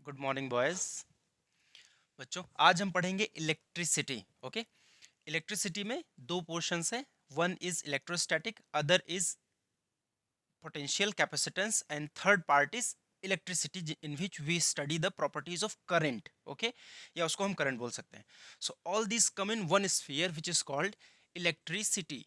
Good morning boys. बच्चों आज हम पढ़ेंगे इलेक्ट्रिसिटी। ओके, इलेक्ट्रिसिटी में दो पोर्शंस हैं। One is electrostatic, other is potential capacitance and third part is electricity in which we study the properties of current. Okay, या उसको हम करंट बोल सकते हैं। So all this come in one sphere which is called electricity.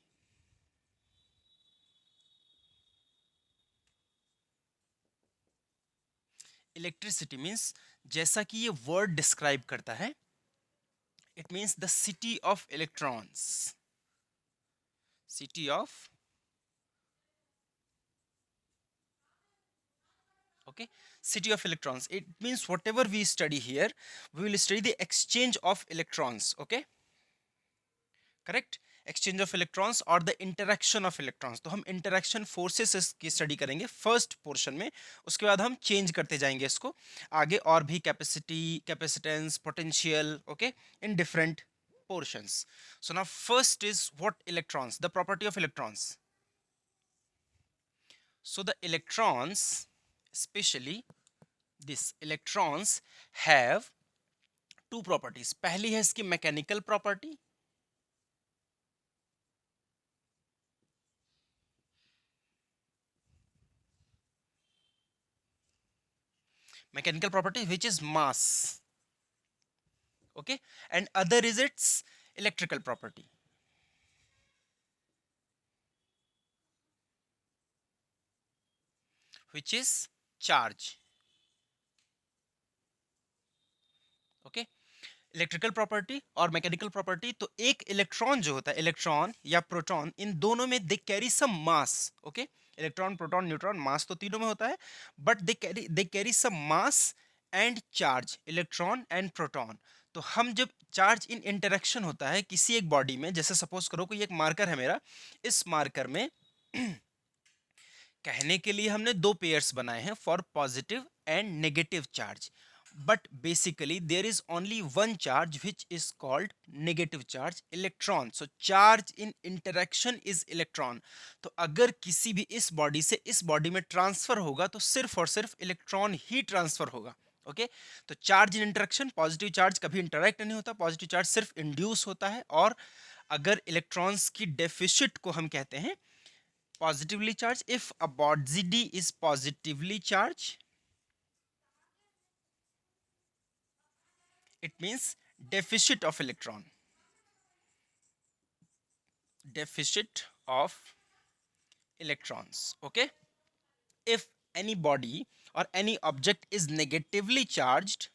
Electricity means, जैसा कि ये word describe करता है, it means the city of electrons. City of, okay, city of electrons. It means whatever we study here, we will study the exchange of electrons. Okay, correct, exchange of electrons or the interaction of electrons. तो हम interaction forces की study करेंगे first portion में। उसके बाद हम change करते जाएंगे इसको आगे, और भी capacity, capacitance, potential, okay, in different portions. So now first is what electrons, the property of electrons. So the electrons, especially this electrons, have two properties. पहली है इसकी mechanical property, mechanical property which is mass. Okay, and other is its electrical property, which is charge. Okay, electrical property और mechanical property. तो एक electron जो होता है, electron या प्रोटॉन, इन दोनों में they carry some mass. Okay, electron, proton, neutron, mass तो तीनों में होता है, but they carry some mass and charge, electron and proton. तो हम जब चार्ज इन इंटरेक्शन होता है किसी एक बॉडी में, जैसे सपोज करो कोई एक मार्कर है मेरा, इस मार्कर में कहने के लिए हमने दो पेयर्स बनाए हैं for positive and negative charge, but basically there is only one charge which is called negative charge, electron. So charge in interaction is electron. तो अगर किसी भी इस बॉडी से इस बॉडी में ट्रांसफर होगा तो सिर्फ और सिर्फ इलेक्ट्रॉन ही ट्रांसफर होगा। Okay okay? तो charge in interaction, positive charge कभी इंटरेक्ट नहीं होता, पॉजिटिव चार्ज सिर्फ इंड्यूस होता है। और अगर इलेक्ट्रॉन्स की डेफिसिट को हम कहते हैं positively charged. If a body is positively charged, it means deficit of electron, deficit of electrons. Okay, if any body or any object is negatively charged,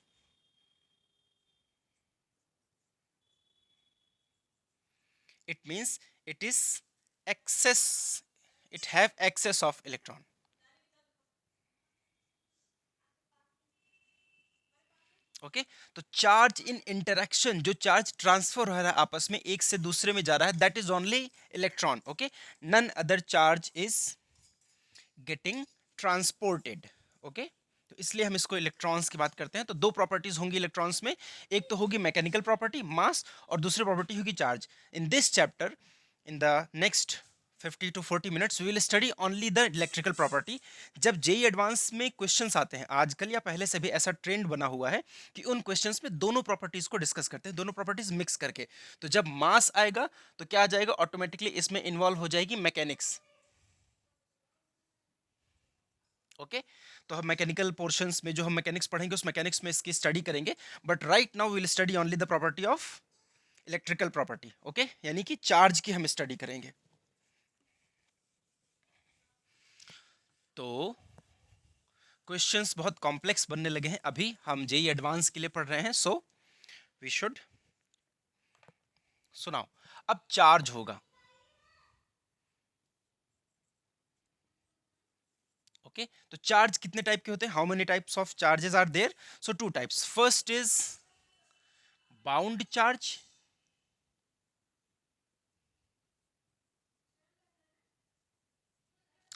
it means it is excess, it have excess of electron. Okay, तो charge in interaction, जो charge transfer हो रहा है आपस में, एक से दूसरे में जा रहा है, that is only electron. Okay, none other charge is getting transported. Okay, तो इसलिए हम इसको इलेक्ट्रॉन्स की बात करते हैं। तो दो प्रॉपर्टीज होंगी इलेक्ट्रॉन्स में, एक तो होगी मैकेनिकल प्रॉपर्टी मास, और दूसरी प्रॉपर्टी होगी charge. In this chapter, in the next 50 to 40 minutes we will study only the electrical property. जब जेई एडवांस में क्वेश्चंस आते हैं आजकल, या पहले से भी ऐसा ट्रेंड बना हुआ है कि उन क्वेश्चंस में दोनों प्रॉपर्टीज को डिस्कस करते हैं, दोनों प्रॉपर्टीज मिक्स करके। तो जब मास आएगा तो क्या आ जाएगा, ऑटोमेटिकली इसमें इन्वॉल्व हो जाएगी मैकेनिक्स। Okay okay? तो हम मैकेनिकल पोर्शंस में जो हम मैकेनिक्स पढ़ेंगे उस मैकेनिक्स में इसकी स्टडी करेंगे, but right now will study only the property of electrical property. Okay, यानी कि चार्ज की हम स्टडी करेंगे। तो क्वेश्चंस बहुत कॉम्प्लेक्स बनने लगे हैं, अभी हम जेई एडवांस के लिए पढ़ रहे हैं, सो वी शुड सुनाओ। अब चार्ज होगा। ओके, तो चार्ज कितने टाइप के होते हैं, how many types of charges are there? So two types, first is bound charge,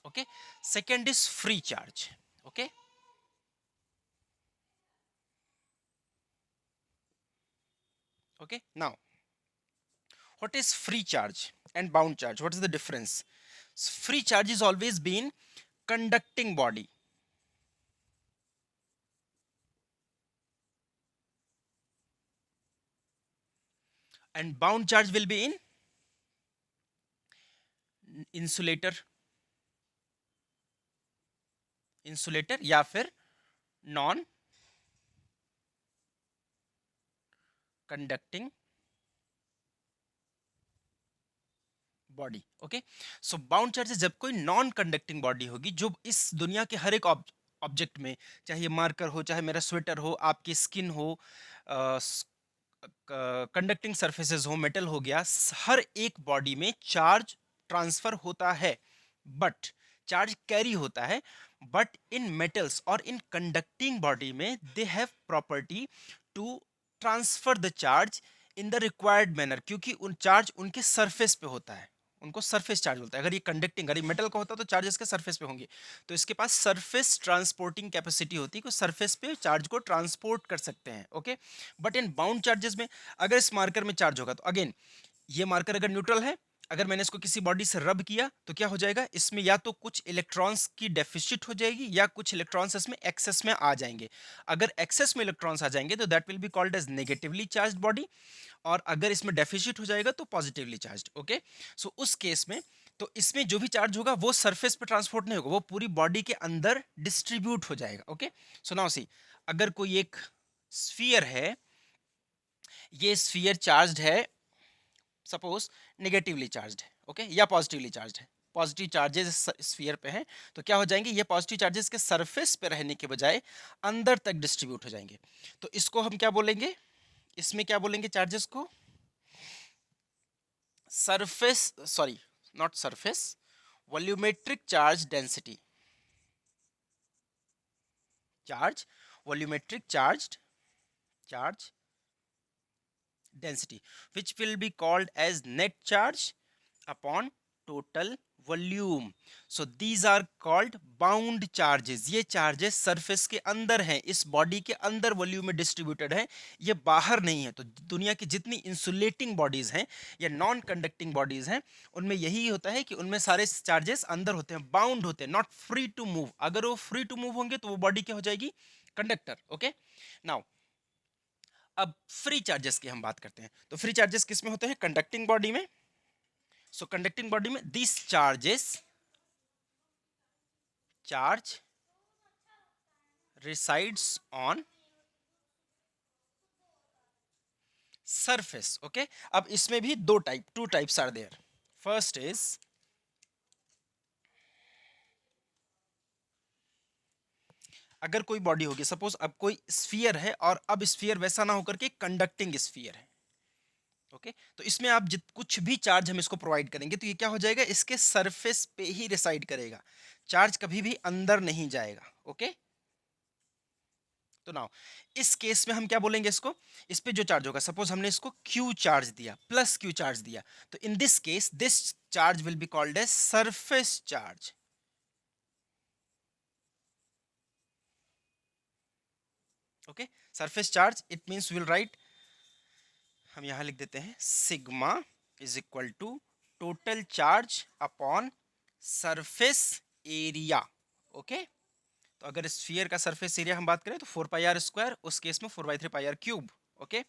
okay, second is free charge. Okay, okay, now what is free charge and bound charge, what is the difference? Free charge is always been conducting body. and bound charge will be in insulator, insulator या फिर non conducting body. Okay, सो bound charges जब कोई non conducting body होगी, जो इस दुनिया के हर एक ऑब्जेक्ट में, चाहे ये मार्कर हो, चाहे मेरा स्वेटर हो, आपकी स्किन हो, कंडक्टिंग सरफेसेस हो, मेटल हो गया, हर एक बॉडी में चार्ज ट्रांसफर होता है, बट चार्ज कैरी होता है. बट इन मेटल्स और इन कंडक्टिंग बॉडी में they have property to transfer the charge in the required manner, क्योंकि उन चार्ज उनके सरफेस पे होता है, उनको सरफेस चार्ज बोलता है. अगर ये कंडक्टिंग, अगर ये मेटल का होता तो चार्जेस के सरफेस पे होंगे, तो इसके पास सरफेस ट्रांसपोर्टिंग कैपेसिटी होती है कि सरफेस पे चार्ज को ट्रांसपोर्ट कर सकते हैं. Okay, but in bound charges में अगर इस मार्कर में चार्ज होगा, तो अगेन ये मार्कर अगर न्यूट्रल है, अगर मैंने इसको किसी बॉडी से रब किया तो क्या हो जाएगा, इसमें या तो कुछ इलेक्ट्रॉन्स की डेफिसिट हो जाएगी या कुछ इलेक्ट्रॉन्स इसमें एक्सेस में आ जाएंगे. अगर एक्सेस में इलेक्ट्रॉन्स आ जाएंगे तो that will be called as negatively charged body, और अगर इसमें डेफिसिट हो जाएगा तो पॉजिटिवली चार्ज्ड. ओके, सो उस केस में तो इसमें जो भी चार्ज होगा वो सरफेस पे ट्रांसपोर्ट नहीं होगा, वो पूरी बॉडी के अंदर डिस्ट्रीब्यूट हो जाएगा. ओके, सो नाउ सी, अगर कोई एक स्फीयर है, ये स्फीयर चार्ज्ड है, सपोज नेगेटिवली चार्ज्ड है, ओके, या पॉजिटिवली चार्ज्ड है. पॉजिटिव चार्जेस स्फीयर पे हैं, तो क्या हो जाएंगे, ये पॉजिटिव चार्जेस के सरफेस पे रहने के बजाय अंदर तक डिस्ट्रीब्यूट हो जाएंगे. तो इसको हम क्या बोलेंगे, इसमें क्या बोलेंगे चार्जेस को, surface, sorry not surface, volumetric charge density, charge volumetric charge density, which will be called as net charge upon total volume. So these are called bound charges. ये charges surface के अंदर हैं, इस body के अंदर volume में distributed है, ये बाहर नहीं है. तो दुनिया की जितनी इंसुलेटिंग बॉडीज हैं या नॉन कंडक्टिंग बॉडीज हैं, उनमें यही होता है कि उनमें सारे चार्जेस अंदर होते हैं, बाउंड होते हैं, नॉट फ्री टू मूव. अगर वो फ्री टू मूव होंगे तो वो बॉडी क्या हो जाएगी, कंडक्टर. ओके, नाउ अब फ्री चार्जेस की हम बात करते हैं. तो फ्री चार्जेस किस में होते हैं, कंडक्टिंग बॉडी में. सो कंडक्टिंग बॉडी में this charge resides on surface. Okay, अब इसमें भी two types are there. First is, अगर कोई बॉडी होगी, सपोज अब कोई स्फीयर है, और अब स्फीयर वैसा ना होकर के कंडक्टिंग स्फीयर है. ओके, तो इसमें आप कुछ भी चार्ज हम इसको प्रोवाइड करेंगे तो ये क्या हो जाएगा, इसके सरफेस पे ही रिसाइड करेगा, चार्ज कभी भी अंदर नहीं जाएगा. ओके, तो नाउ इस केस में हम क्या बोलेंगे, इसको, इस पे जो चार्ज होगा, सपोज हमने इसको क्यू चार्ज दिया, प्लस क्यू चार्ज दिया, तो in this case this charge will be called as surface charge. Okay, surface charge, it means will write, हम यहां लिख देते हैं, sigma is equal to total charge upon surface area. Okay, तो अगर sphere का सरफेस एरिया हम बात करें तो 4 πr², उस केस में 4/3 πr³. Okay,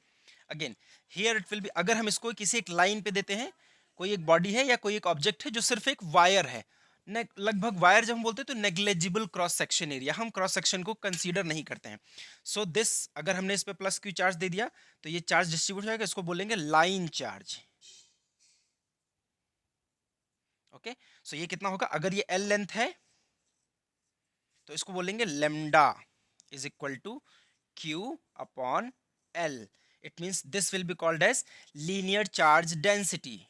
again here it will B, अगर हम इसको किसी एक लाइन पे देते हैं, कोई एक बॉडी है या कोई एक ऑब्जेक्ट है जो सिर्फ एक वायर है, लगभग वायर जब हम बोलते हैं तो नेग्लेजिबल क्रॉस सेक्शन एरिया, हम क्रॉस सेक्शन को कंसीडर नहीं करते हैं. सो दिस, अगर हमने इस पे प्लस क्यू चार्ज दे दिया तो ये चार्ज डिस्ट्रीब्यूट हो जाएगा, इसको बोलेंगे लाइन चार्ज. ओके, सो ये कितना होगा, अगर ये एल लेंथ है तो इसको बोलेंगे lambda is equal to Q upon L. It means this will be called as linear charge density.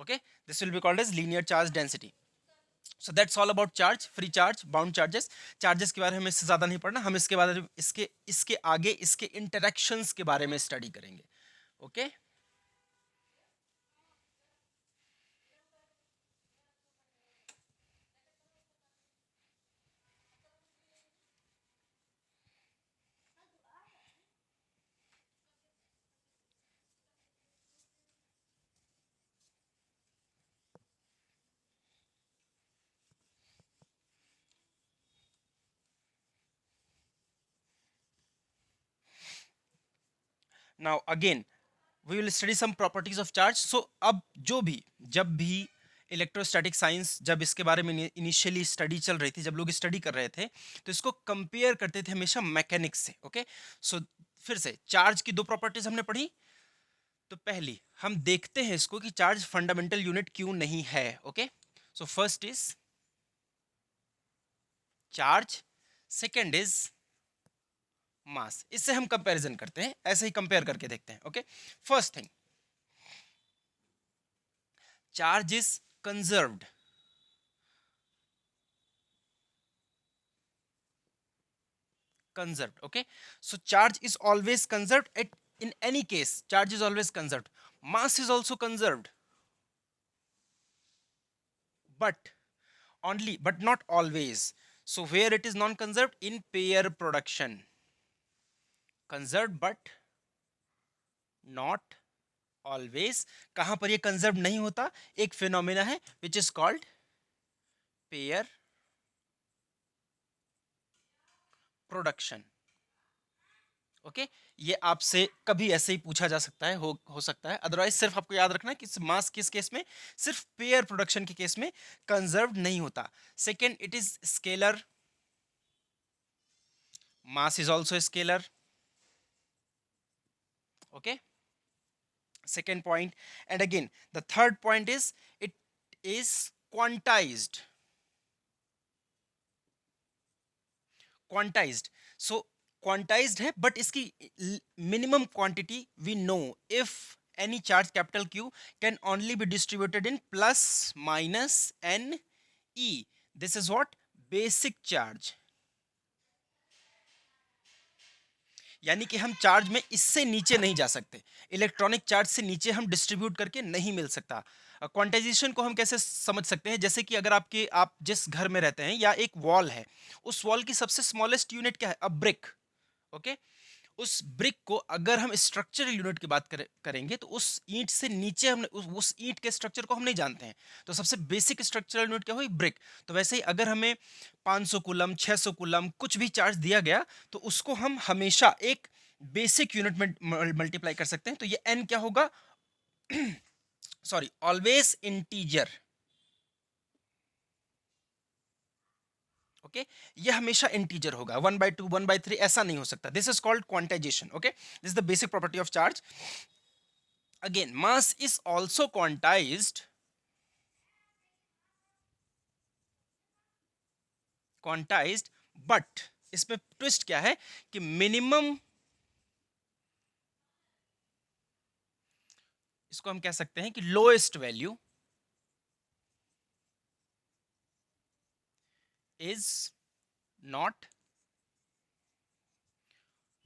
Okay, this will be called as linear charge density. So that's all about charge, free charge, bound charges. Charges के बारे में इससे ज्यादा नहीं पढ़ना, हम इसके बारे में इसके इसके आगे इसके इंटरेक्शंस के बारे में स्टडी करेंगे. Okay, now again we will study some properties of charge. So अब जब भी इलेक्ट्रोस्टैटिक साइंस, जब इसके बारे में इनिशियली स्टडी चल रही थी, जब लोग स्टडी कर रहे थे, तो इसको कंपेयर करते थे हमेशा मैकेनिक्स से. ओके, सो फिर से चार्ज की दो प्रॉपर्टीज हमने पढ़ी. तो पहली हम देखते हैं इसको कि चार्ज फंडामेंटल यूनिट क्यों नहीं है. Okay, so first is charge, second is mass. इससे हम कंपैरिजन करते हैं, ऐसे ही कंपेयर करके देखते हैं. Okay, first thing, charge is conserved. Conserved. Okay, so charge is always conserved. In any case, charge is always conserved. Mass is also conserved, but but not always. So where it is non conserved? In pair production. Conserved but not always. कहां पर ये conserved नहीं होता? एक phenomena है which is called pair production. Okay, ये आपसे कभी ऐसे ही पूछा जा सकता है, हो सकता है. अदरवाइज सिर्फ आपको याद रखना है कि मास किस केस में, सिर्फ पेयर प्रोडक्शन के केस में कंजर्व नहीं होता. Second, it is scalar. Mass is also scalar. Okay, second point. And again the third point is it is quantized. Quantized. So quantized है, but इसकी minimum quantity we know. If any charge capital Q can only be distributed in plus minus n e, this is what basic charge. यानी कि हम charge में इससे नीचे नहीं जा सकते. इलेक्ट्रॉनिक चार्ज से नीचे हम डिस्ट्रीब्यूट करके नहीं मिल सकता. क्वांटाइजेशन को हम कैसे समझ सकते हैं? जैसे कि अगर आप जिस घर में रहते हैं या एक वॉल है, उस वॉल की सबसे स्मॉलेस्ट यूनिट क्या है? अ ब्रिक. ओके, उस ब्रिक को अगर हम स्ट्रक्चरल यूनिट की बात करेंगे तो उस ईंट से नीचे हम उस ईंट के स्ट्रक्चर को हम नहीं जानते हैं. तो सबसे बेसिक स्ट्रक्चरल यूनिट क्या हुई? ब्रिक. तो वैसे ही अगर हमें 500 कूलम, 600 कूलम कुछ भी चार्ज दिया गया, तो उसको हम हमेशा एक बेसिक यूनिट में मल्टीप्लाई कर सकते हैं. तो ये n क्या होगा? Sorry, always integer. ओके, ये हमेशा इंटीजर होगा. 1/2, 1/3 ऐसा नहीं हो सकता. This is called quantization. Okay, this is the basic property of charge. Again mass is also quantized, but इसमें ट्विस्ट क्या है कि मिनिमम, इसको हम कह सकते हैं कि lowest value is not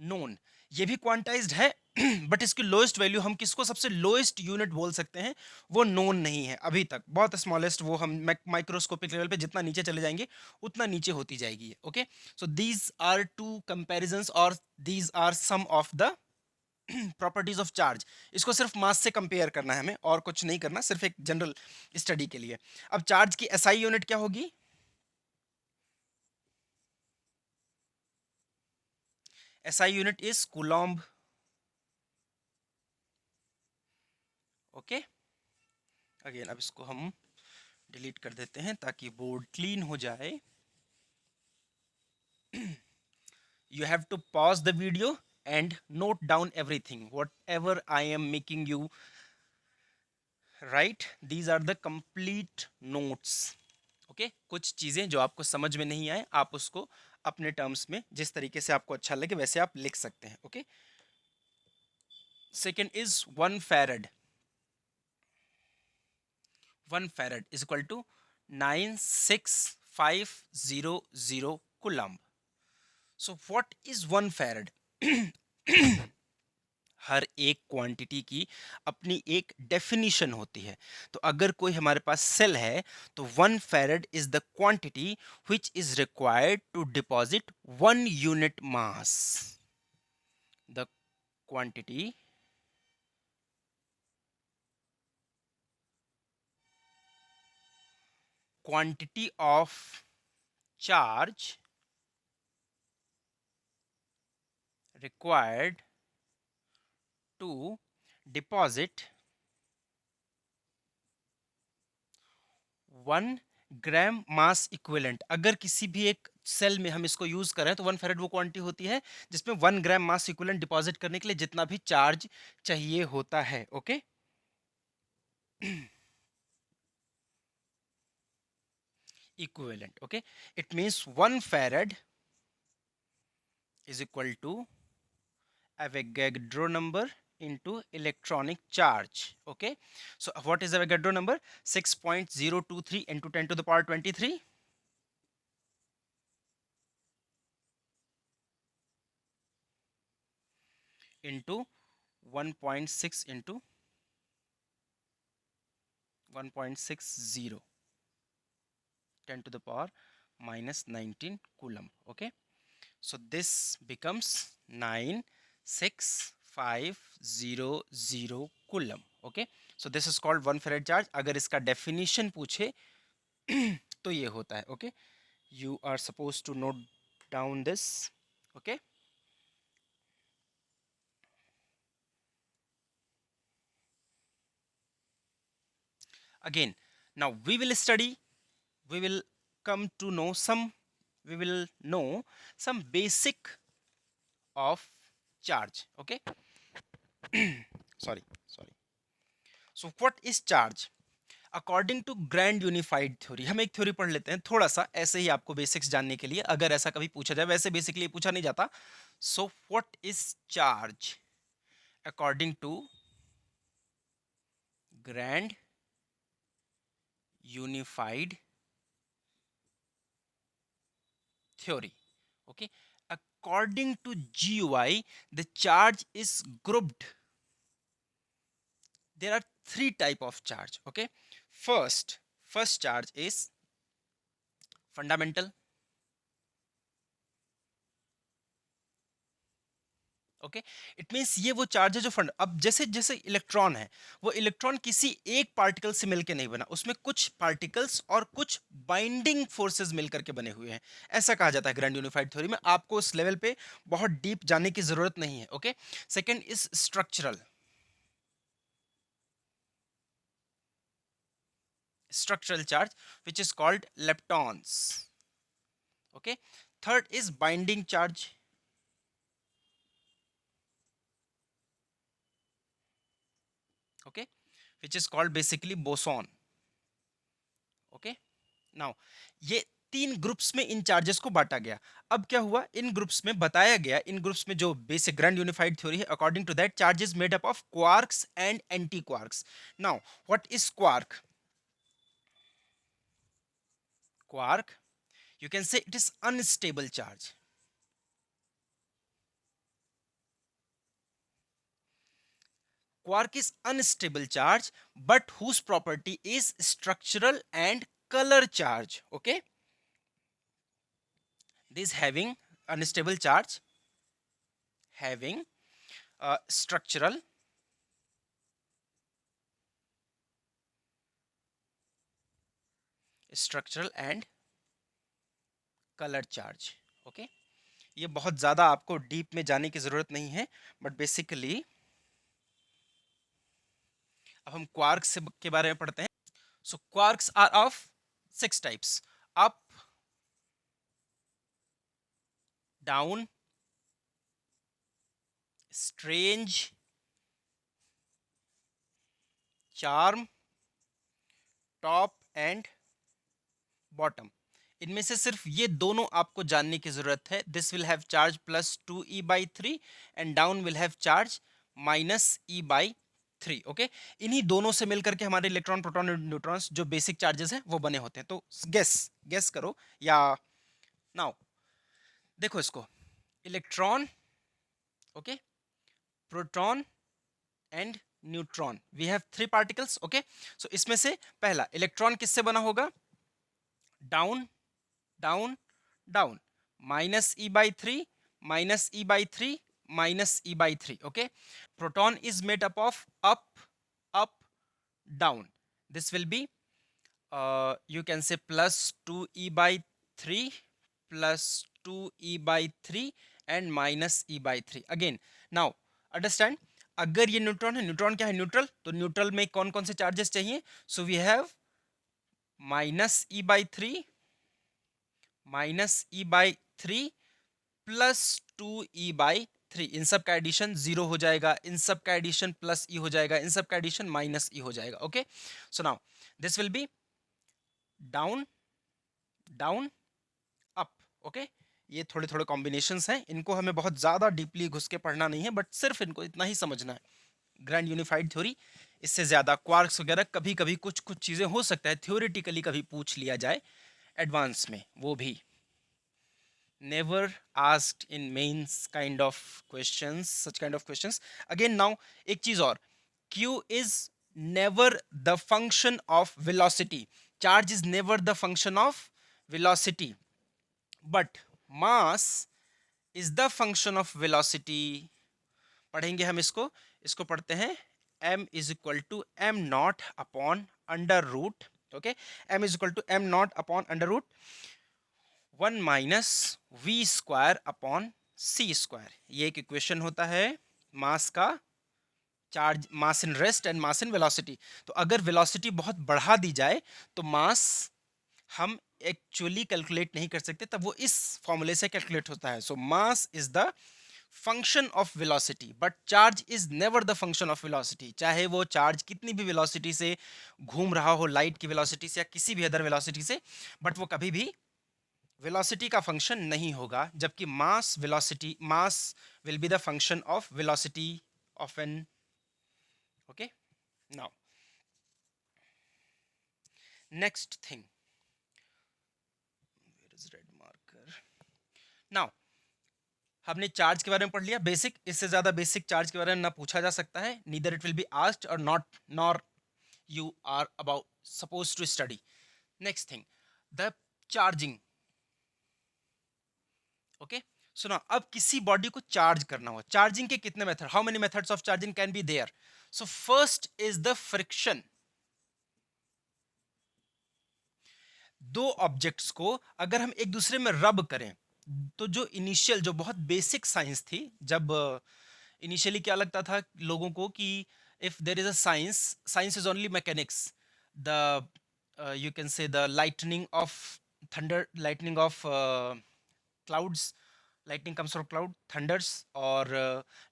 known. ये भी क्वांटाइज्ड है, बट इसकी लोएस्ट वैल्यू, हम किसको सबसे लोएस्ट यूनिट बोल सकते हैं, वो नोन नहीं है अभी तक. बहुत स्मॉलेस्ट, वो हम माइक्रोस्कोपिक लेवल पे जितना नीचे चले जाएंगे उतना नीचे होती जाएगी. Okay, so these are two comparisons, और these are some of the properties of charge. इसको सिर्फ मास से कंपेयर करना है हमें, और कुछ नहीं करना, सिर्फ एक जनरल स्टडी के लिए. अब चार्ज की एसआई यूनिट क्या होगी? SI unit is coulomb. Okay, again अब इसको हम डिलीट कर देते हैं ताकि बोर्ड क्लीन हो जाए. You have to pause the video and note down everything whatever I am making you write. These are the complete notes. Okay, कुछ चीजें जो आपको समझ में नहीं आए, आप उसको अपने टर्म्स में जिस तरीके से आपको अच्छा लगे वैसे आप लिख सकते हैं. Okay, second is 1 farad. 1 farad is equal to 96500 coulomb. So what is 1 farad? हर एक क्वांटिटी की अपनी एक डेफिनेशन होती है. तो अगर कोई हमारे पास सेल है, तो 1 farad is the quantity which is required to deposit 1 unit mass. The quantity of charge required to deposit 1 gram mass equivalent. अगर किसी भी एक सेल में हम इसको यूज करें तो 1 फेरेड वो क्वांटिटी होती है जिसमें 1 ग्राम मास इक्विवेलेंट डिपॉजिट करने के लिए जितना भी चार्ज चाहिए होता है। Okay, equivalent. Okay, it means 1 farad is equal to Avogadro number into electronic charge. Okay, so what is Avogadro number? 6.023 into 10 to the power 23 into 1.6 into 1.60, 10 to the power minus 19 coulomb. Okay, so this becomes 96500 coulomb. Okay, so this is called 1 farad charge। अगर इसका definition पूछे तो ये होता है। Okay, you are supposed to note down this। okay, again, now we will come to know some, we will know some basic of charge। okay, sorry, so what is charge? According to grand unified theory, हम एक theory पढ़ लेते हैं थोड़ा सा ऐसे ही आपको basics जानने के लिए, अगर ऐसा कभी पूछा जाए, वैसे बेसिकली पूछा नहीं जाता। So what is charge according to grand unified theory? Okay, according to GUI, the charge is grouped. There are 3 type of charge। okay, first charge is fundamental। Okay, it means ये वो charge है जो fund, अब जैसे जैसे electron है, वो electron किसी एक पार्टिकल से मिलकर नहीं बना, उसमें कुछ पार्टिकल्स और कुछ बाइंडिंग फोर्सेस मिलकर के बने हुए हैं। ऐसा कहा जाता है ग्रैंड यूनिफाइड थ्योरी में। आपको उस लेवल पे बहुत डीप जाने की जरूरत नहीं है। Okay, second is structural charge which is called leptons। Okay, third is binding charge. Okay, which is called basically boson. Okay, now ये 3 ग्रुप्स में इन चार्जेस को बांटा गया। अब क्या हुआ, इन ग्रुप्स में बताया गया, इन ग्रुप्स में जो बेसिक ग्रैंड यूनिफाइड थ्योरी है, according to that charge is made up of quarks and anti quarks. Now what is quark? Quark, you can say it is unstable charge। Quark is unstable charge but whose property is structural and color charge। okay, this having unstable charge, having structural and colour charge. Okay, ये बहुत ज्यादा आपको deep में जाने की जरूरत नहीं है, बट बेसिकली अब हम क्वार्क्स के बारे में पढ़ते हैं। So quarks are of 6 types: up, down, strange, charm, top and bottom. इनमें से सिर्फ ये दोनों आपको जानने की जरूरत है। This will have charge plus 2e/3 and down will have charge minus e/3। Okay, इन्हीं दोनों से मिलकर के हमारे इलेक्ट्रॉन, प्रोटॉन और न्यूट्रॉन्स जो बेसिक चार्जेस हैं वो बने होते हैं। तो गेस गेस करो, या नाउ देखो इसको, electron, okay, proton and neutron, we have 3 particles. Okay, so इसमें से पहला इलेक्ट्रॉन किससे बना होगा? Down, down, down, minus e/3, minus e/3, minus e/3। okay, proton is made up of up, up, down। this will be you can say plus 2e/3, plus 2e/3 and minus e/3 again। now understand, अगर ये neutron है, neutron क्या है, neutral, तो neutral में कौन कौन से चार्जेस चाहिए, so we have -e/3 -e/3 plus 2e/3, इन सब का एडिशन 0 हो जाएगा, इन सब का एडिशन प्लस e हो जाएगा, इन सब का एडिशन माइनस e हो जाएगा। Okay, so now this will be down down up. Okay, ये थोड़े थोड़े कॉम्बिनेशंस हैं, इनको हमें बहुत ज़्यादा डीपली घुस के पढ़ना नहीं है, बट सिर्फ इनको इतना ही समझना है। ग्रैंड यूनिफाइड थ्योरी, इससे ज़्यादा क्वार्क्स वगैरह कभी कभी कुछ कुछ चीज़ें हो सकता है थ्योरेटिकली कभी पूछ लिया जाए एडवांस में, वो भी never asked in mains kind of questions, such kind of questions. Again now एक चीज और, q is never the function of velocity, charge is never the function of velocity, but mass is the function of velocity. पढ़ेंगे हम इसको, इसको पढ़ते हैं m is equal to m naught upon under root, okay, m is equal to m naught upon under root 1 minus V square upon C square, ये एक equation होता है मास का, charge, mass in rest and mass in velocity. तो अगर velocity बहुत बढ़ा दी जाए तो मास हम एक्चुअली कैलकुलेट नहीं कर सकते, तब वो इस फॉर्मूले से कैलकुलेट होता है। So mass is the function of velocity, but charge is never the function of velocity, चाहे वो चार्ज कितनी भी वेलोसिटी से घूम रहा हो, लाइट की वेलोसिटी से या किसी भी अदर वेलोसिटी से, बट वो कभी भी वेलोसिटी का फंक्शन नहीं होगा, जबकि mass velocity, mass will be the function of velocity of n. Okay, now next thing, where is red marker, now हमने चार्ज के बारे में पढ़ लिया बेसिक, इससे ज्यादा बेसिक चार्ज के बारे में ना पूछा जा सकता है, neither it will be asked और not nor you are about suppose to study. Next thing, the charging. Okay, सुना, अब किसी बॉडी को चार्ज करना हो, चार्जिंग के कितने method, how many methods of charging can be there. So first is the friction. दो ऑब्जेक्ट्स को अगर हम एक दूसरे में रब करें, तो जो इनिशियल, जो बहुत बेसिक साइंस थी, जब इनिशियली क्या लगता था लोगों को कि if there is a science, science is only mechanics, the you can से the lightning of thunder, lightning of clouds, lightning comes from cloud thunder's, और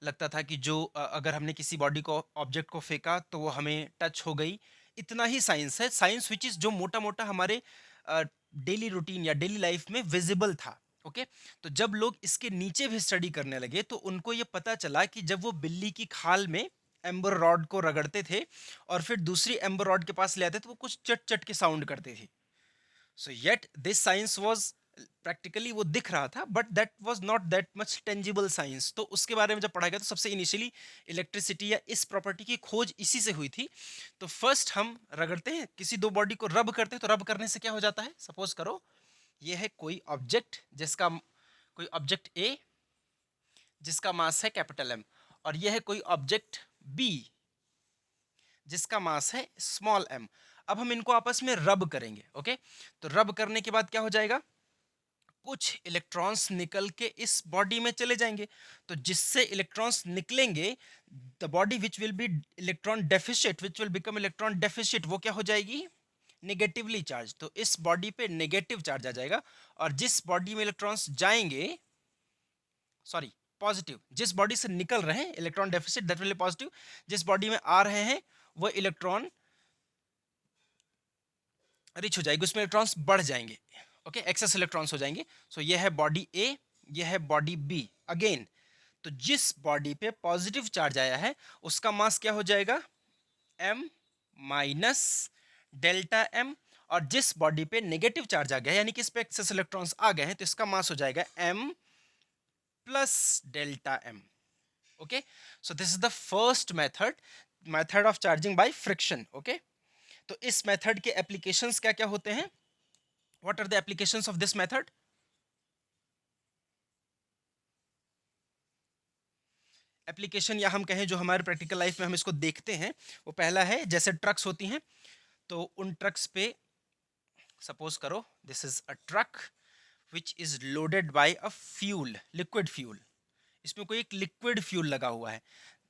लगता था कि जो अगर हमने किसी बॉडी को, ऑब्जेक्ट को फेंका तो वो हमें टच हो गई, इतना ही साइंस है, साइंस विच इज जो मोटा मोटा हमारे डेली रूटीन या डेली लाइफ में विजिबल था। ओके, तो जब लोग इसके नीचे भी स्टडी करने लगे तो उनको ये पता चला कि जब वो बिल्ली की खाल में एम्बर रॉड को रगड़ते थे और फिर दूसरी एम्बर रॉड के पास ले आते तो वो कुछ चट चट के साउंड करते थे। सो yet this science was practically, वो दिख रहा था, but that was not that much tangible science. तो उसके बारे में जब पढ़ा गया तो सबसे इनिशियली इलेक्ट्रिसिटी या इस प्रॉपर्टी की खोज इसी से हुई थी। तो फर्स्ट हम रगड़ते हैं, किसी दो बॉडी को रब करते हैं, तो रब करने से क्या हो जाता है, सपोज करो ये है कोई ऑब्जेक्ट जिसका, कोई ऑब्जेक्ट ए जिसका मास है कैपिटल एम, और यह है कोई ऑब्जेक्ट बी जिसका मास है स्मॉल एम। अब हम इनको आपस में रब करेंगे। ओके, तो रब करने के बाद क्या हो जाएगा, कुछ इलेक्ट्रॉन्स निकल के इस बॉडी में चले जाएंगे, तो जिससे इलेक्ट्रॉन्स निकलेंगे, the body which will be electron deficit, which will become electron deficit, वो क्या हो जाएगी, नेगेटिवली चार्ज। तो इस बॉडी पे नेगेटिव चार्ज आ जाएगा, और जिस बॉडी में इलेक्ट्रॉन्स जाएंगे, सॉरी पॉजिटिव, जिस बॉडी से निकल रहे हैं electron deficit, that will B positive, जिस बॉडी में आ रहे हैं वो इलेक्ट्रॉन रिच हो जाएगी, उसमें इलेक्ट्रॉन्स बढ़ जाएंगे। ओके, एक्सेस इलेक्ट्रॉन्स हो जाएंगे। सो ये है बॉडी ए, ये है बॉडी बी। अगेन, तो जिस बॉडी पे पॉजिटिव चार्ज आया है उसका मास क्या हो जाएगा, m माइनस डेल्टा m, और जिस बॉडी पे नेगेटिव चार्ज आ गया है, यानी कि इस पे एक्सेस इलेक्ट्रॉन्स आ गए हैं, तो इसका मास हो जाएगा m plus delta m। Okay, so this is the first method, method of charging by friction. Okay, तो इस मेथड के एप्लीकेशंस क्या क्या होते हैं, what are the applications of this method. Application या हम कहें जो हमारे प्रैक्टिकल लाइफ में हम इसको देखते हैं, वो पहला है जैसे ट्रक्स होती हैं, तो उन ट्रक्स पे सपोज करो this is a truck which is loaded by a fuel, liquid fuel, इसमें कोई एक लिक्विड फ्यूल लगा हुआ है,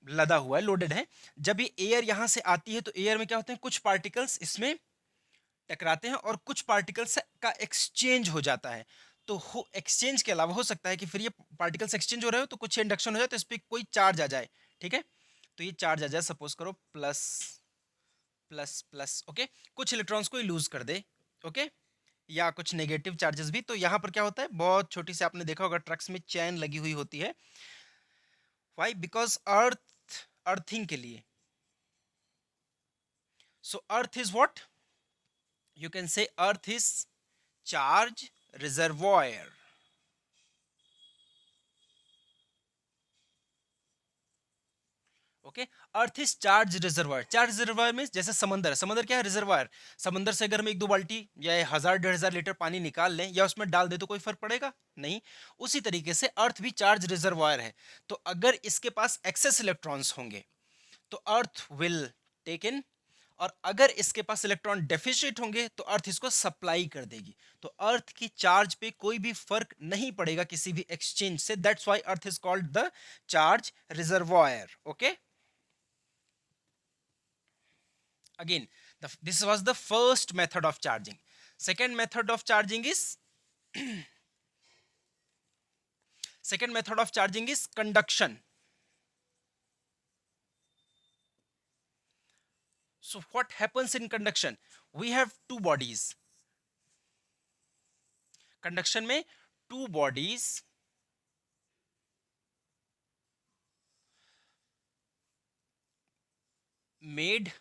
लदा हुआ है, लोडेड है। जब ये एयर यहाँ से आती है तो एयर में क्या होते हैं, कुछ पार्टिकल्स इसमें टकराते हैं और कुछ पार्टिकल्स का एक्सचेंज हो जाता है। तो हो एक्सचेंज के अलावा हो सकता है कि फिर ये पार्टिकल्स एक्सचेंज हो रहे हो तो कुछ इंडक्शन हो जाए तो इस पर कोई चार्ज आ जाए, ठीक है। तो ये चार्ज आ जाए, सपोज करो प्लस प्लस प्लस, ओके, कुछ इलेक्ट्रॉन्स को लूज कर दे, ओके, या कुछ नेगेटिव चार्जेस भी। तो यहाँ पर क्या होता है, बहुत छोटी सी आपने देखा होगा ट्रक्स में चैन लगी हुई होती है। वाई? बिकॉज अर्थिंग के लिए। So earth is what, you can say earth is charge reservoir. Okay, earth is charge reservoir. Charge reservoir में जैसे समंदर है, समंदर क्या है, रिजर्वायर। समंदर से अगर हम 1-2 बाल्टी या 1000-1500 लीटर पानी निकाल लें या उसमें डाल दे तो कोई फर्क पड़ेगा नहीं। उसी तरीके से अर्थ भी चार्ज रिजर्वायर है। तो अगर इसके पास एक्सेस इलेक्ट्रॉन्स होंगे तो अर्थ विल टेक इन, और अगर इसके पास इलेक्ट्रॉन डेफिशिट होंगे तो अर्थ इसको सप्लाई कर देगी। तो अर्थ की चार्ज पे कोई भी फर्क नहीं पड़ेगा किसी भी एक्सचेंज से। That's why earth is called the charge reservoir. Okay, again, this was the first method of charging. Second method of charging is second method of charging is conduction. So what happens in conduction? We have two bodies. Conduction में two bodies made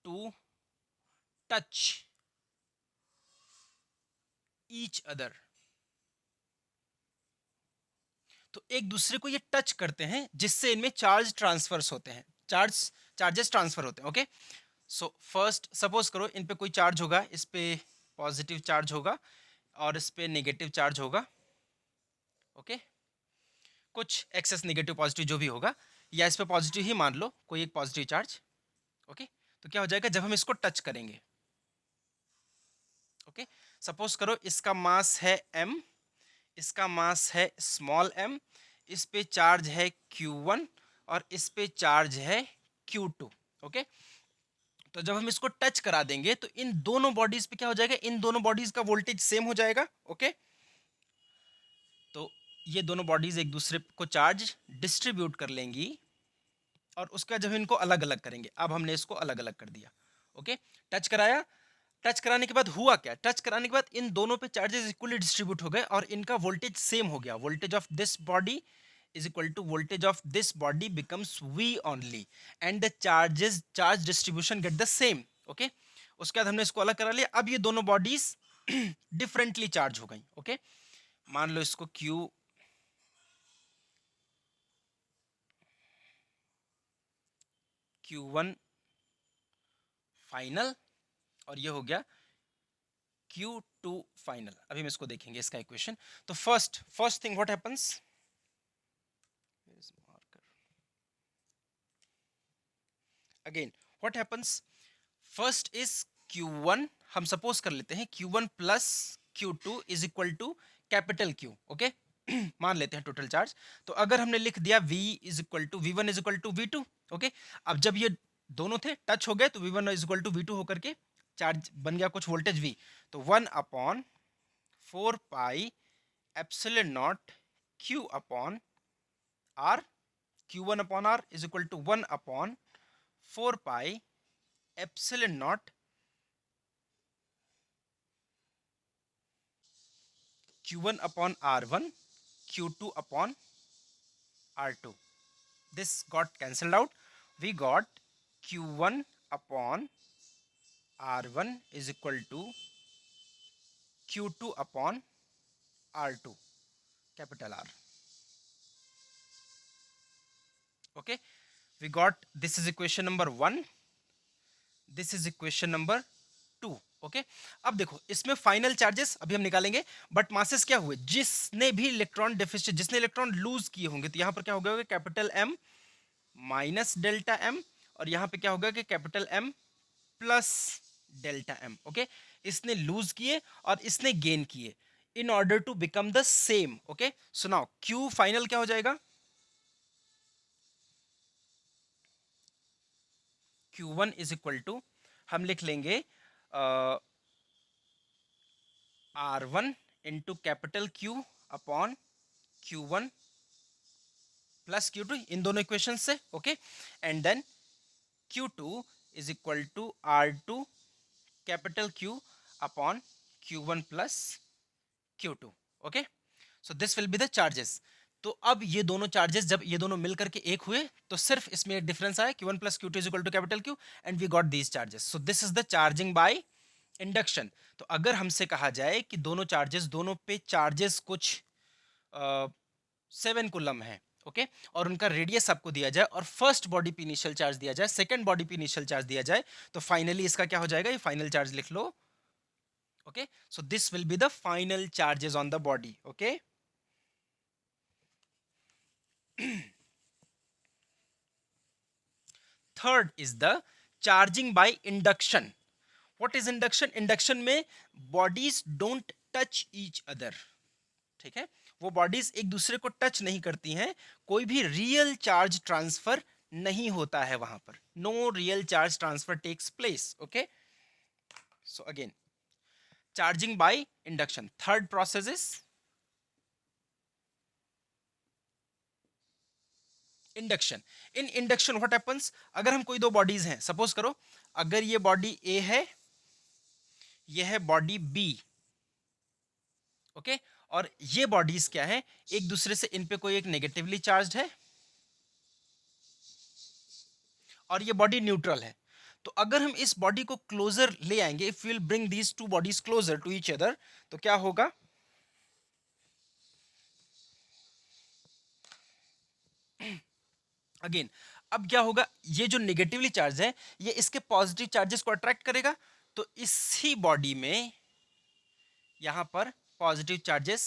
to touch each other. तो एक दूसरे को ये touch करते हैं जिससे इनमें चार्ज ट्रांसफर्स होते हैं, चार्जेस ट्रांसफर होते हैं। ओके, सो फर्स्ट सपोज करो इन पे कोई चार्ज होगा, इस पे पॉजिटिव चार्ज होगा और इस पे नेगेटिव चार्ज होगा। ओके, कुछ एक्सेस नेगेटिव पॉजिटिव जो भी होगा, या इस पे पॉजिटिव ही मान लो, कोई एक पॉजिटिव चार्ज। ओके, तो क्या हो जाएगा जब हम इसको टच करेंगे। ओके, सपोज करो इसका मास है m, इसका मास है स्मॉल m, इस पे चार्ज है q1 और इस पे चार्ज है q2। ओके, तो जब हम इसको टच करा देंगे तो इन दोनों बॉडीज पे क्या हो जाएगा, इन दोनों बॉडीज का वोल्टेज सेम हो जाएगा। ओके, तो ये दोनों बॉडीज एक दूसरे को चार्ज डिस्ट्रीब्यूट कर लेंगी और उसका जब इनको अलग अलग करेंगे, अब हमने इसको अलग अलग कर दिया। ओके, टच कराया, टच कराने के बाद हुआ क्या, टच कराने के बाद इन दोनों पे चार्जेस इक्वली डिस्ट्रीब्यूट हो गए और इनका वोल्टेज सेम हो गया। Voltage of this body is equal to voltage of this body becomes V only and the charge distribution get the same. Okay, उसके बाद हमने इसको अलग करा लिया। अब ये दोनों बॉडीज डिफरेंटली चार्ज हो गई। ओके, मान लो इसको Q1 फाइनल और ये हो गया Q2 फाइनल। अभी हम इसको देखेंगे इसका इक्वेशन। तो first thing what happens, again what happens, first is Q1, हम सपोज कर लेते हैं Q1 plus Q2 is equal to capital Q। Okay, मान लेते हैं टोटल चार्ज। तो अगर हमने लिख दिया V is equal to V1 is equal to V2। Okay, अब जब ये दोनों थे टच हो गए तो V1 is equal to V2 होकर के चार्ज बन गया कुछ वोल्टेज V। तो 1/4 pi epsilon naught Q upon R, Q1 upon R is equal to 1/4 pi epsilon naught Q1 upon R1, Q2 upon R2. This got cancelled out. We got Q1 upon R1 is equal to Q2 upon R2, capital R. Okay, we got, this is equation number 1, this is equation number 2। Okay, अब देखो इसमें final charges अभी हम निकालेंगे, but masses क्या हुए, जिसने भी इलेक्ट्रॉन डेफिसिट, जिसने इलेक्ट्रॉन लूज किए होंगे, तो यहां पर क्या हो गया, capital M minus delta M, और यहां पे क्या होगा कि capital M plus delta M। Okay, इसने लूज किए और इसने गेन किए in order to become the same. Okay, so now Q final क्या हो जाएगा, Q1 इज इक्वल टू, हम लिख लेंगे R1 into capital Q upon Q1 plus Q2, इन दोनों इक्वेशन से, okay. And then Q2 is equal to R2 capital Q upon Q1 plus Q2, okay. So this will be the charges. तो अब ये दोनों चार्जेस जब ये दोनों मिलकर के एक हुए तो सिर्फ इसमें एक डिफरेंस आया, Q1 plus Q2 is equal to capital Q, and we got these charges. So this is the charging by induction. तो अगर हमसे कहा जाए कि दोनों चार्जेस, दोनों पे चार्जेस कुछ 7 कुलम है, ओके, और उनका रेडियस आपको दिया जाए और फर्स्ट बॉडी पे इनिशियल चार्ज दिया जाए, सेकंड बॉडी पे इनिशियल चार्ज दिया जाए, तो फाइनली इसका क्या हो जाएगा, ये फाइनल चार्ज लिख लो, okay. So this will be the final charges on the body, okay. Third is the charging by induction. What is induction? Induction में bodies don't touch each other, ठीक है, वो बॉडीज एक दूसरे को टच नहीं करती हैं, कोई भी रियल चार्ज ट्रांसफर नहीं होता है वहां पर, no real charge transfer takes place, okay. So again, charging by induction, third process is induction. In induction what happens, अगर हम कोई दो बॉडीज हैं, सपोज करो अगर ये बॉडी ए है, ये है बॉडी बी, ओके, और ये बॉडीज क्या है, एक दूसरे से, इन पे कोई एक नेगेटिवली चार्ज है और ये बॉडी न्यूट्रल है। तो अगर हम इस बॉडी को क्लोजर ले आएंगे, if will bring these two bodies closer to each other, तो क्या होगा, अगेन, अब क्या होगा, ये जो नेगेटिवली चार्ज है ये इसके पॉजिटिव चार्जेस को अट्रैक्ट करेगा, तो इसी बॉडी में यहां पर पॉजिटिव चार्जेस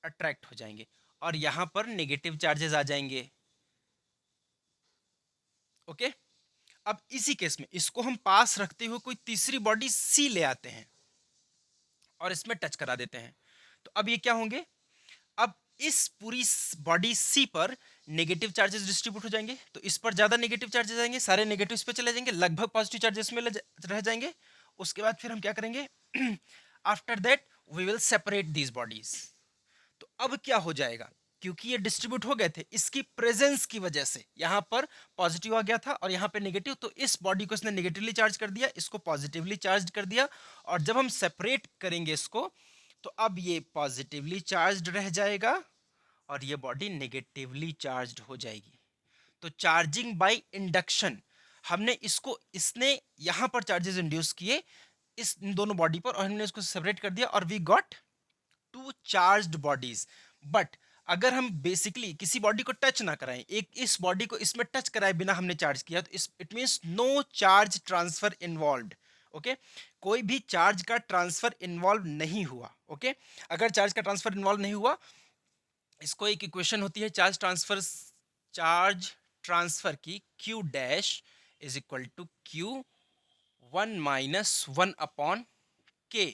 अट्रैक्ट हो जाएंगे और यहां पर नेगेटिव चार्जेस आ जाएंगे, ओके। अब इसी केस में इसको हम पास रखते हुए कोई तीसरी बॉडी सी ले आते हैं और इसमें टच करा देते हैं, तो अब ये क्या होंगे, अब इस पूरी बॉडी सी पर नेगेटिव चार्जेस डिस्ट्रीब्यूट हो जाएंगे, तो इस पर ज्यादा नेगेटिव चार्जेस आएंगे, सारे नेगेटिव इस पे चले जाएंगे, लगभग पॉजिटिव चार्जेस में रह जाएंगे। उसके बाद फिर हम क्या करेंगे, after that we will separate these bodies. तो अब क्या हो जाएगा, क्योंकि ये डिस्ट्रीब्यूट हो गए थे, इसकी प्रेजेंस की वजह से यहां पर पॉजिटिव आ गया था और यहां पे नेगेटिव, तो इस बॉडी को इसने नेगेटिवली चार्ज कर दिया, इसको पॉजिटिवली चार्ज कर दिया, और जब हम सेपरेट करेंगे इसको, तो अब ये पॉजिटिवली चार्ज रह जाएगा और ये बॉडी नेगेटिवली चार्ज हो जाएगी। तो चार्जिंग बाय इंडक्शन, हमने इसको, इसने यहां पर चार्जेस इंड्यूस किए इस इन दोनों बॉडी पर और हमने इसको सेपरेट कर दिया और we got two charged bodies. But अगर हम बेसिकली किसी बॉडी को टच ना कराएं, एक इस बॉडी को इसमें टच कराए बिना हमने चार्ज किया, तो it means no charge transfer involved, okay, कोई भी चार्ज का ट्रांसफर इन्वॉल्व नहीं हुआ, ओके। अगर चार्ज का ट्रांसफर इन्वॉल्व नहीं हुआ, इसको एक इक्वेशन होती है चार्ज ट्रांसफर की, Q dash is equal to Q1 - 1 upon K,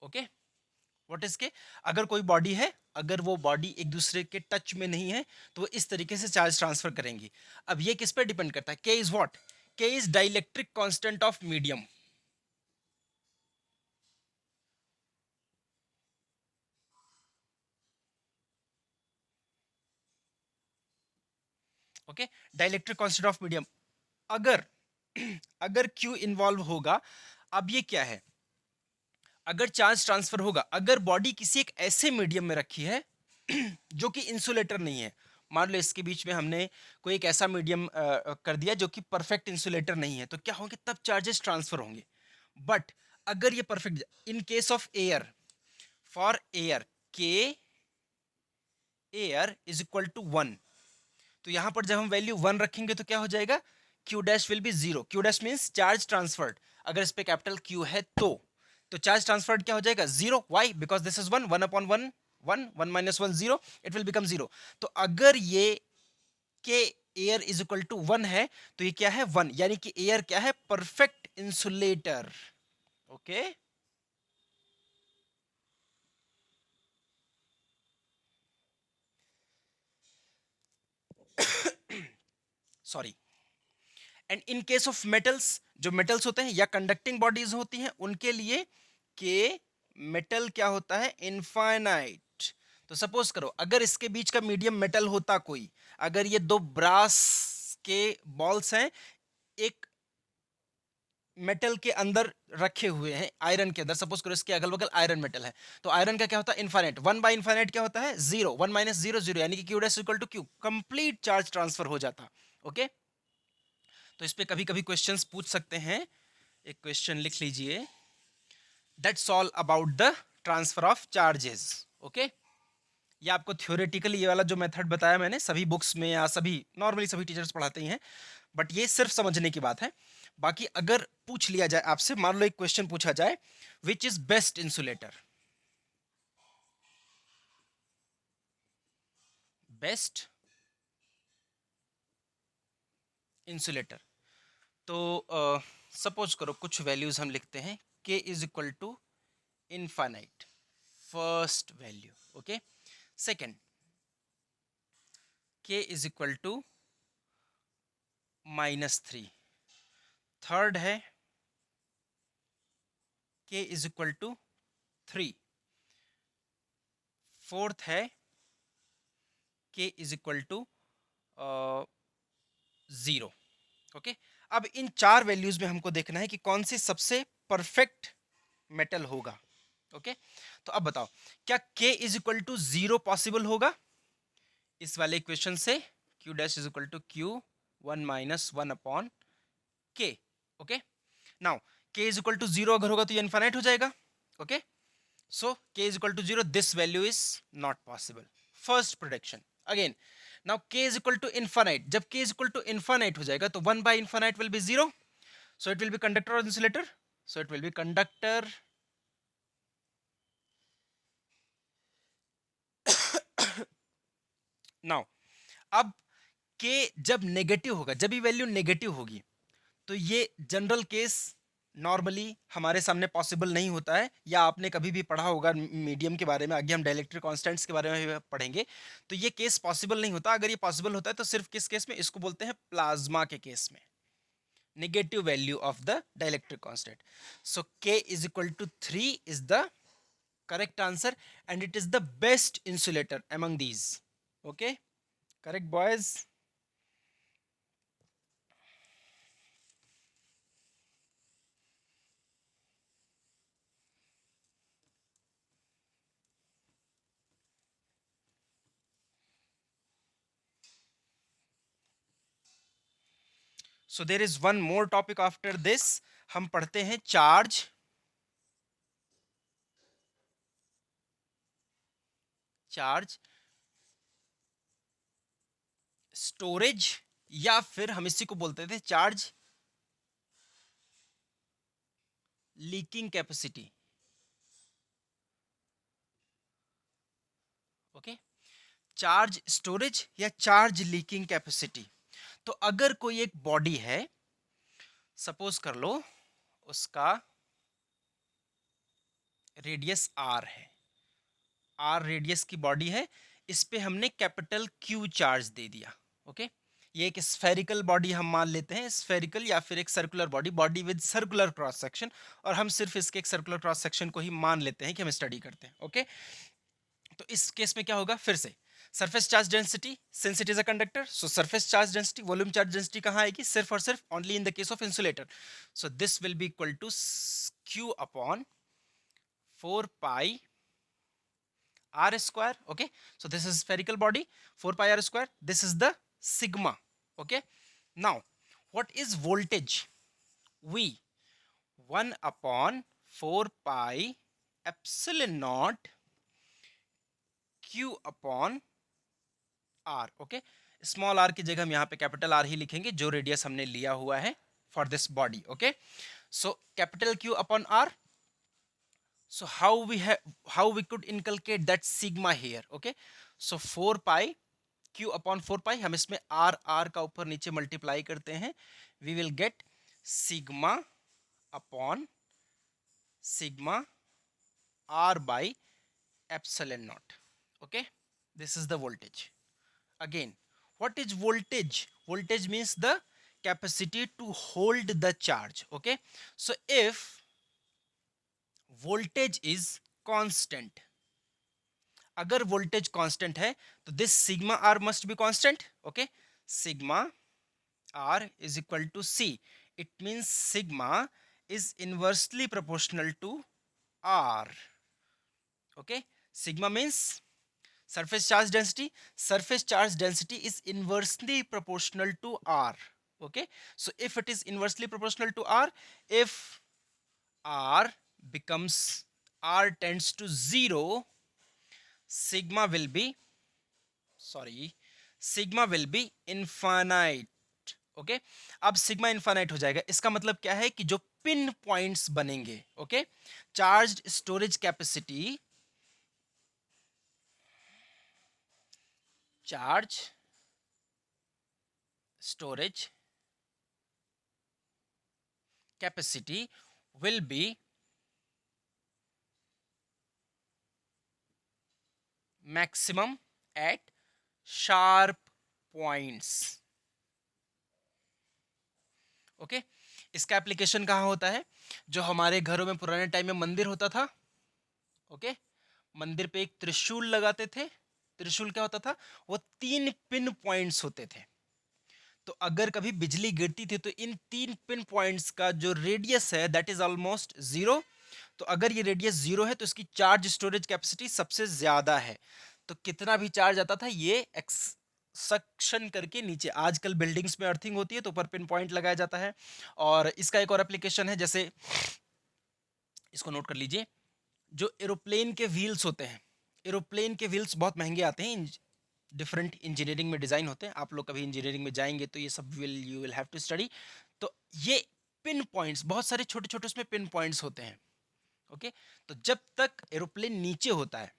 okay. What is K, अगर कोई बॉडी है, अगर वो बॉडी एक दूसरे के टच में नहीं है, तो वो इस तरीके से चार्ज ट्रांसफर करेंगी। अब ये किस पे डिपेंड करता है, के इज व्हाट, के is dielectric constant of medium, okay, dielectric constant of medium. अगर अगर Q इन्वॉल्व होगा, अब ये क्या है, अगर चार्ज ट्रांसफर होगा, अगर बॉडी किसी एक ऐसे मीडियम में रखी है जो कि इंसुलेटर नहीं है, मान लो इसके बीच में हमने कोई एक ऐसा मीडियम कर दिया जो कि परफेक्ट इंसुलेटर नहीं है, तो क्या होंगे, तब चार्जेस ट्रांसफर होंगे। बट अगर ये perfect, in case of air, for air, के एयर इज इक्वल टू 1, तो यहां पर जब हम वैल्यू 1 रखेंगे तो क्या हो जाएगा, Q dash will be 0, Q dash means charge transferred, अगर इस पे कैपिटल Q है तो चार्ज ट्रांसफर्ड क्या हो जाएगा, 0, वाई, बिकॉज दिस इज 1, 1 अपॉन 1, 1, 1 माइनस 1 0, इट विल बिकम 0। तो अगर ये के एयर इज इक्वल टू 1 है, तो ये क्या है, 1, यानी कि एयर क्या है, perfect insulator, okay. Sorry, and in case of metals, जो मेटल्स होते हैं या कंडक्टिंग बॉडीज होती हैं, उनके लिए के मेटल क्या होता है, इनफाइनाइट। तो सपोज करो अगर इसके बीच का मीडियम मेटल होता कोई, अगर ये दो ब्रास के बॉल्स हैं एक मेटल के अंदर रखे हुए हैं, आयरन के अंदर, सपोज करो इसके अगल बगल आयरन मेटल है, तो आयरन का क्या होता है, इनफाइनाइट। वन बाय इनफाइनाइट क्या होता है, zero. One minus zero zero, यानी कि Q dash equal to Q, complete charge transfer हो जाता। ओके, तो इस पे कभी कभी क्वेश्चंस पूछ सकते हैं। एक क्वेश्चन लिख लीजिए, that's all about the transfer of charges. Okay, ये आपको थ्योरेटिकली ये वाला जो मेथड बताया मैंने सभी बुक्स में या सभी नॉर्मली सभी टीचर्स पढ़ाते ही हैं, बट ये सिर्फ समझने की बात है। बाकी अगर पूछ लिया जाए आपसे, मान लो एक क्वेश्चन पूछा जाए, which is best insulator, best insulator, तो सपोज करो कुछ वैल्यूज हम लिखते हैं, k is equal to infinite, first value. Okay, second k is equal to -3, third है k is equal to 3, fourth है k is equal to 0। Okay, अब इन चार वैल्यूज में हमको देखना है कि कौन सी सबसे परफेक्ट मेटल होगा। ओके, तो अब बताओ क्या k is equal to 0 possible होगा इस वाले इक्वेशन से, q dash is equal to q 1 minus 1 upon k। Okay, now k is equal to 0 अगर होगा तो ये इनफाइनाइट हो जाएगा। Okay, so k is equal to 0, this value is not possible, first prediction। again, now k is equal to infinite, जब k is equal to infinite हो जाएगा तो 1 by infinite will be 0, so it will be conductor or insulator, so it will be conductor। now अब k जब negative होगा, जब ये value negative होगी, तो ये जनरल केस नॉर्मली हमारे सामने पॉसिबल नहीं होता है, या आपने कभी भी पढ़ा होगा मीडियम के बारे में, आगे हम डाइलेक्ट्रिक कांस्टेंट्स के बारे में भी पढ़ेंगे, तो ये केस पॉसिबल नहीं होता। अगर ये पॉसिबल होता है तो सिर्फ किस केस में, इसको बोलते हैं प्लाज्मा के केस में, negative value of the dielectric constant. So k is equal to 3 is the correct answer, and it is the best insulator among these. Okay, correct boys. So there is one more topic after this, हम पढ़ते हैं charge, charge storage, या फिर हम इसी को बोलते the charge leaking capacity. Okay, charge storage या चार्ज लीकिंग कैपेसिटी। तो अगर कोई एक बॉडी है, सपोज कर लो उसका रेडियस r है, r रेडियस की बॉडी है, इस पे हमने कैपिटल Q चार्ज दे दिया। ओके, ये एक स्फेरिकल बॉडी हम मान लेते हैं, स्फेरिकल या फिर एक circular body, body with circular cross section, और हम सिर्फ इसके एक सर्कुलर क्रॉस सेक्शन को ही मान लेते हैं कि हम स्टडी करते हैं। ओके, तो इस केस में क्या होगा, फिर से surface charge density, since it is a conductor, so surface charge density, volume charge density कहाँ आएगी, सिर्फ और सिर्फ only in the case of insulator. So this will be equal to Q upon 4 pi r square। Okay, so this is spherical body, 4 pi r square, this is the sigma। Okay, now what is voltage, v 1 upon 4 pi epsilon naught q upon r। Okay, small r की जगह हम यहाँ पे capital R ही लिखेंगे, जो radius हमने लिया हुआ है for this body. Okay, so capital Q upon R, so how we could inculcate that sigma here। okay, so 4 pi q upon 4 pi, हम इसमें r का ऊपर नीचे मल्टीप्लाई करते हैं, we will get sigma upon sigma r by epsilon naught। okay, this is the voltage। again, what is voltage, voltage means the capacity to hold the charge. Okay, so if voltage is constant, अगर voltage constant है तो this sigma r must be constant. Okay, sigma r is equal to c. It means sigma is inversely proportional to r. Okay, sigma means surface charge density. Surface charge density is inversely proportional to r. Okay, so if it is inversely proportional to r, if r becomes r tends to 0, sigma will be, sorry, sigma will be infinite. Okay, अब sigma infinite हो जाएगा, इसका मतलब क्या है कि जो pin points बनेंगे, okay, charge storage capacity, charge storage capacity will be maximum at sharp points. Okay okay? इसका एप्लीकेशन कहाँ होता है? जो हमारे घरों में पुराने टाइम में मंदिर होता था, ओके okay? मंदिर पे एक त्रिशूल लगाते थे। त्रिशूल क्या होता था? वो 3 पिन पॉइंट्स होते थे। तो अगर कभी बिजली गिरती थी तो इन 3 पिन पॉइंट्स का जो रेडियस है दैट इज ऑलमोस्ट 0। तो अगर ये रेडियस 0 है तो इसकी चार्ज स्टोरेज कैपेसिटी सबसे ज्यादा है। तो कितना भी चार्ज आता था ये सक्शन करके नीचे, आजकल बिल्डिंग्स में अर्थिंग होती है तो ऊपर पिन पॉइंट लगाया जाता है। और इसका एक और एप्लीकेशन है, जैसे इसको नोट कर लीजिए, जो एरोप्लेन के व्हील्स होते हैं, एरोप्लेन के व्हील्स बहुत महंगे आते हैं, डिफरेंट इंजीनियरिंग में डिज़ाइन होते हैं। आप लोग कभी इंजीनियरिंग में जाएंगे तो ये सब you will have to study. तो ये पिन पॉइंट्स, बहुत सारे छोटे छोटे उसमें पिन पॉइंट्स होते हैं। ओके, तो जब तक एरोप्लेन नीचे होता है,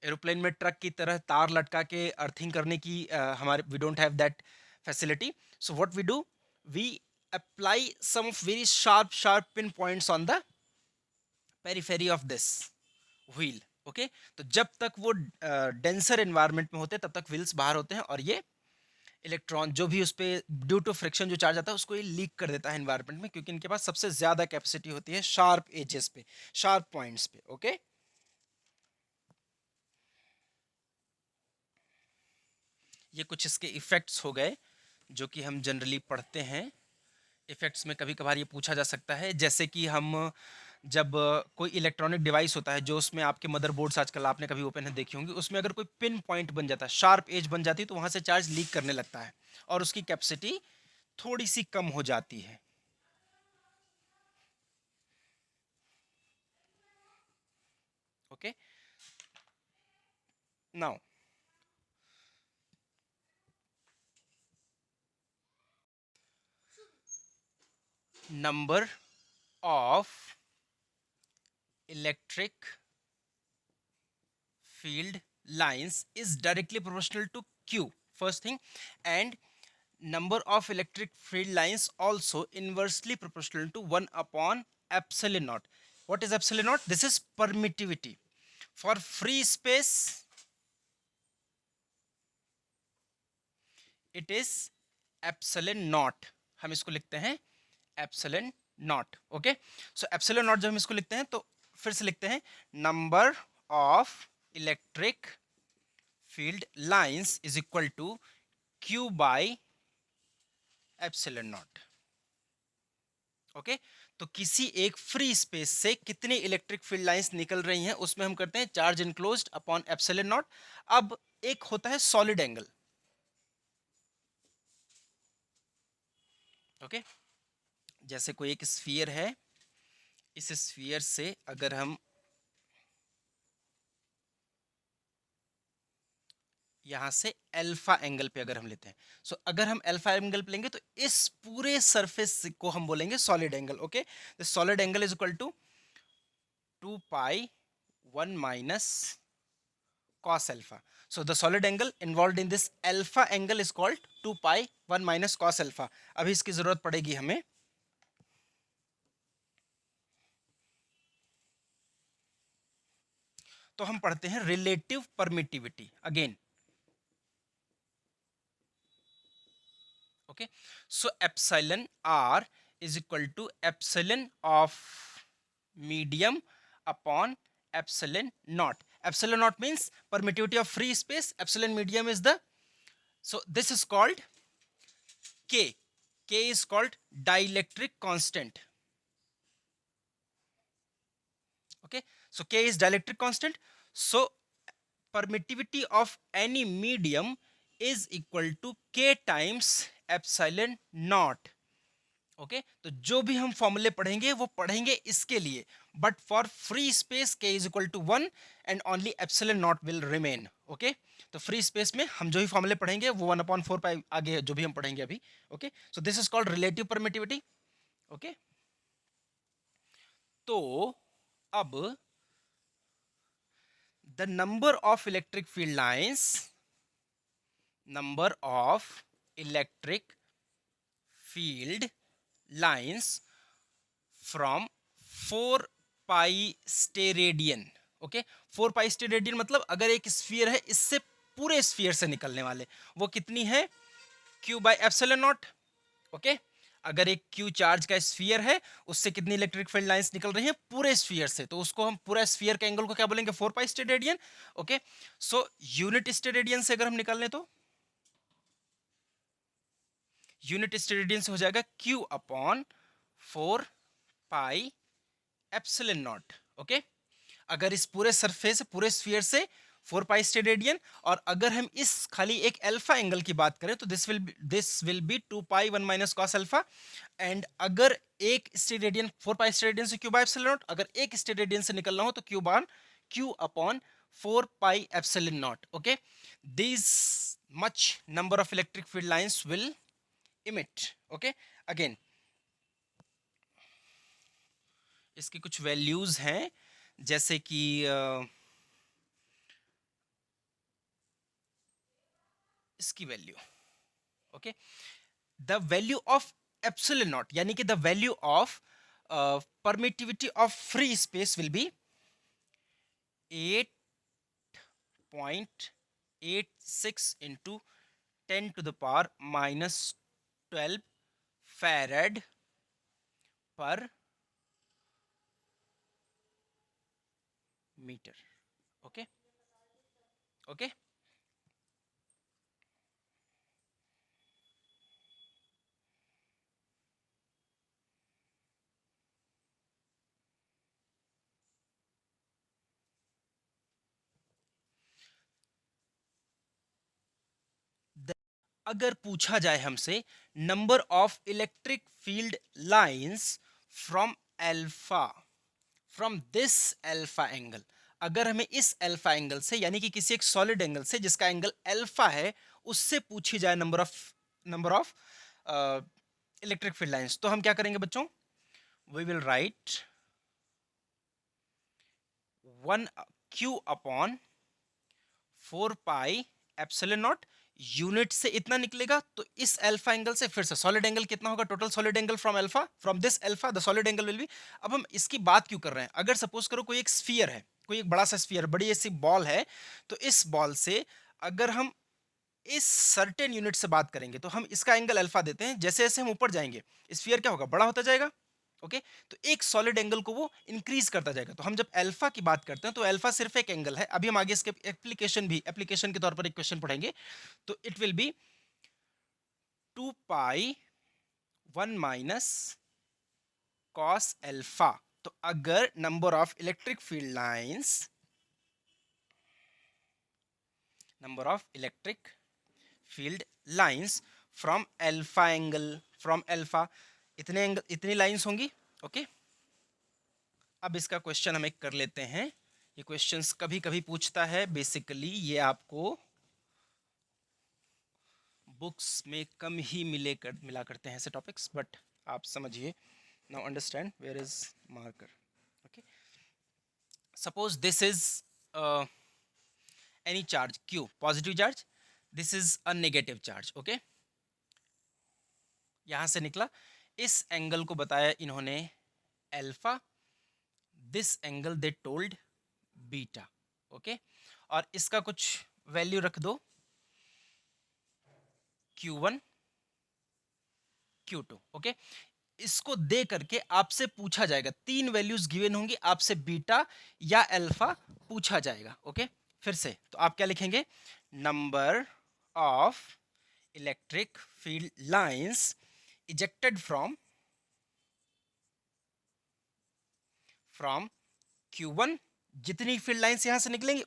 एरोप्लेन में ट्रक की तरह तार लटका के अर्थिंग करने की हमारे we don't have that facility. So what we do, we apply some very sharp sharp pin points on the periphery of this wheel. Okay, तो जब तक वो डेंसर एनवायरनमेंट में होते हैं तब तक व्हील्स बाहर होते हैं, और ये इलेक्ट्रॉन जो भी उस पर ड्यू टू फ्रिक्शन जो चार्ज आता है उसको ये लीक कर देता है एनवायरनमेंट में, क्योंकि इनके पास सबसे ज्यादा कैपेसिटी होती है शार्प एजेस पे, शार्प पॉइंट्स पे। ओके, ये कुछ इसके इफेक्ट्स हो गए जो कि हम जनरली पढ़ते हैं। इफेक्ट्स में कभी कभार ये पूछा जा सकता है, जैसे कि हम जब कोई इलेक्ट्रॉनिक डिवाइस होता है जो उसमें आपके मदरबोर्ड्स आजकल आपने कभी ओपन है देखी होंगी, उसमें अगर कोई पिन पॉइंट बन जाता है, शार्प एज बन जाती है, तो वहां से चार्ज लीक करने लगता है और उसकी कैपेसिटी थोड़ी सी कम हो जाती है। Okay, now number of electric field lines is directly proportional to Q, first thing, and number of electric field lines also inversely proportional to 1 upon epsilon naught. What is epsilon naught? This is permittivity. For free space it is epsilon naught, हम इसको लिखते हैं epsilon naught. Okay, so epsilon not जब हम इसको लिखते हैं तो फिर से लिखते हैं number of electric field lines is equal to Q by epsilon naught. Okay, तो किसी एक फ्री स्पेस से कितनी इलेक्ट्रिक फील्ड लाइंस निकल रही हैं उसमें हम करते हैं charge enclosed upon epsilon not. अब एक होता है सॉलिड एंगल। ओके, जैसे कोई एक स्फीयर है, इस स्फीयर से अगर हम यहां से अल्फा एंगल पे अगर हम लेते हैं, सो अगर हम अल्फा एंगल पे लेंगे तो इस पूरे सरफेस को हम बोलेंगे solid angle. Okay, the solid angle is equal to 2 pi 1 minus cos alpha. So the solid angle involved in this alpha angle is called 2 pi 1 minus cos alpha. अभी इसकी जरूरत पड़ेगी हमें। तो हम पढ़ते हैं relative permittivity again. Okay, so epsilon r is equal to epsilon of medium upon epsilon naught. Epsilon naught means permittivity of free space, epsilon medium is the, so this is called k. K is called dielectric constant. Okay, so k is dielectric constant. So permittivity of any medium is equal to k times epsilon naught. Okay तो जो भी हम फॉर्मूले पढ़ेंगे वो पढ़ेंगे इसके लिए, but for free space k is equal to 1 and only epsilon naught will remain. Okay, तो फ्री स्पेस में हम जो भी फॉर्मूले पढ़ेंगे वो 1/4 पाई आगे जो भी हम पढ़ेंगे अभी. Okay, so this is called relative permittivity. Okay, तो अब the number of electric field lines, number of electric field lines from 4 pi steradian. Okay, 4 pi steradian मतलब अगर एक स्फीयर है इससे पूरे स्फीयर से निकलने वाले वो कितनी है, q by epsilon naught. Okay, अगर एक q चार्ज का स्फीयर है उससे कितनी इलेक्ट्रिक फील्ड लाइंस निकल रही हैं पूरे स्फीयर से, तो उसको हम पूरा स्फीयर के एंगल को क्या बोलेंगे, 4 pi steradian. Okay, so unit steradian से अगर हम निकाल लें तो यूनिट स्टेरेडियन से हो जाएगा q upon 4 pi epsilon naught. Okay, अगर इस पूरे सरफेस पूरे स्फीयर से 4 पाई स्टेरेडियन, और अगर हम इस खाली एक अल्फा एंगल की बात करें तो this will B 2 pi 1 minus cos alpha. And अगर एक स्टेरेडियन 4 पाई स्टेरेडियन से q बाय एप्सिलॉन नॉट, अगर एक स्टेरेडियन से निकलना हो तो q upon 4 pi epsilon naught. Okay, this much number of electric field lines will emit. Okay, again इसकी कुछ वैल्यूज हैं जैसे कि इसकी value. Okay, the value of epsilon not यानी कि the value of permittivity of free space will be 8.86 into 10 to the power minus 12 farad per meter. Okay, okay, अगर पूछा जाए हमसे number of electric field lines from alpha, from this alpha angle, अगर हमें इस alpha angle से यानी कि किसी एक सॉलिड एंगल से जिसका एंगल अल्फा है उससे पूछी जाए number of electric field lines, तो हम क्या करेंगे बच्चों, we will write 1 q upon 4 pi epsilon naught. Unit से इतना निकलेगा तो इस अल्फा एंगल से फिर से सॉलिड एंगल कितना होगा, total solid angle from alpha, from this alpha the solid angle will be. अब हम इसकी बात क्यों कर रहे हैं, अगर सपोज करो कोई एक स्फीयर है, कोई एक बड़ा सा स्फीयर बड़ी ऐसी बॉल है, तो इस बॉल से अगर हम इस सर्टेन यूनिट से बात करेंगे तो हम इसका एंगल अल्फा देते हैं, जैसे जैसे हम ऊपर जाएंगे स्फीयर क्या होगा, बड़ा होता जाएगा. ओके, तो एक सॉलिड एंगल को वो इंक्रीज करता जाएगा. तो हम जब अल्फा की बात करते हैं तो अल्फा सिर्फ एक एंगल है. अभी हम आगे इसके एप्लीकेशन के तौर पर एक क्वेश्चन पढ़ेंगे, तो it will B 2 pi 1 minus cos alpha. तो अगर number of electric field lines, number of electric field lines from alpha angle, from alpha इतनी लाइंस होंगी. ओके, अब इसका क्वेश्चन हम एक कर लेते हैं. ये क्वेश्चंस कभी कभी पूछता है, बेसिकली ये आपको बुक्स में कम ही मिला करते हैं ऐसे टॉपिक्स, बट आप समझिए. Now understand where is marker. Okay, suppose this is any charge q, positive charge, this is a negative charge. Okay, यहां से निकला, इस एंगल को बताया इन्होंने alpha, this angle they told beta. Okay, और इसका कुछ वैल्यू रख दो q1 Q2, ओके। इसको दे करके आपसे पूछा जाएगा, तीन वैल्यूज गिवन होंगी, आपसे बीटा या अल्फा पूछा जाएगा, ओके। फिर से तो आप क्या लिखेंगे, number of electric field lines ejected from Q1, जितनी फील्ड लाइंस यहां से निकलेंगी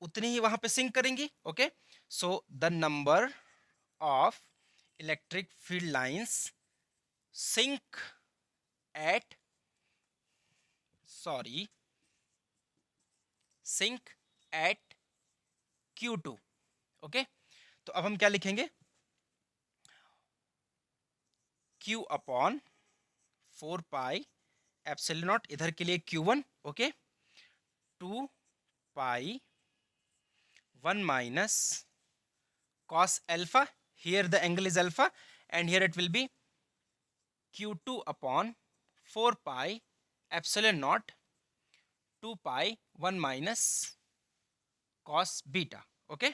उतनी ही वहां पे सिंक करेंगी, okay. So the number of electric field lines sink at sorry sink at Q2, okay. तो अब हम क्या लिखेंगे, Q upon 4 pi epsilon not, इधर के लिए Q1, okay, 2 pi 1 minus cos alpha, here the angle is alpha, and here it will be Q2 upon 4 pi epsilon naught 2 pi 1 minus cos beta, okay.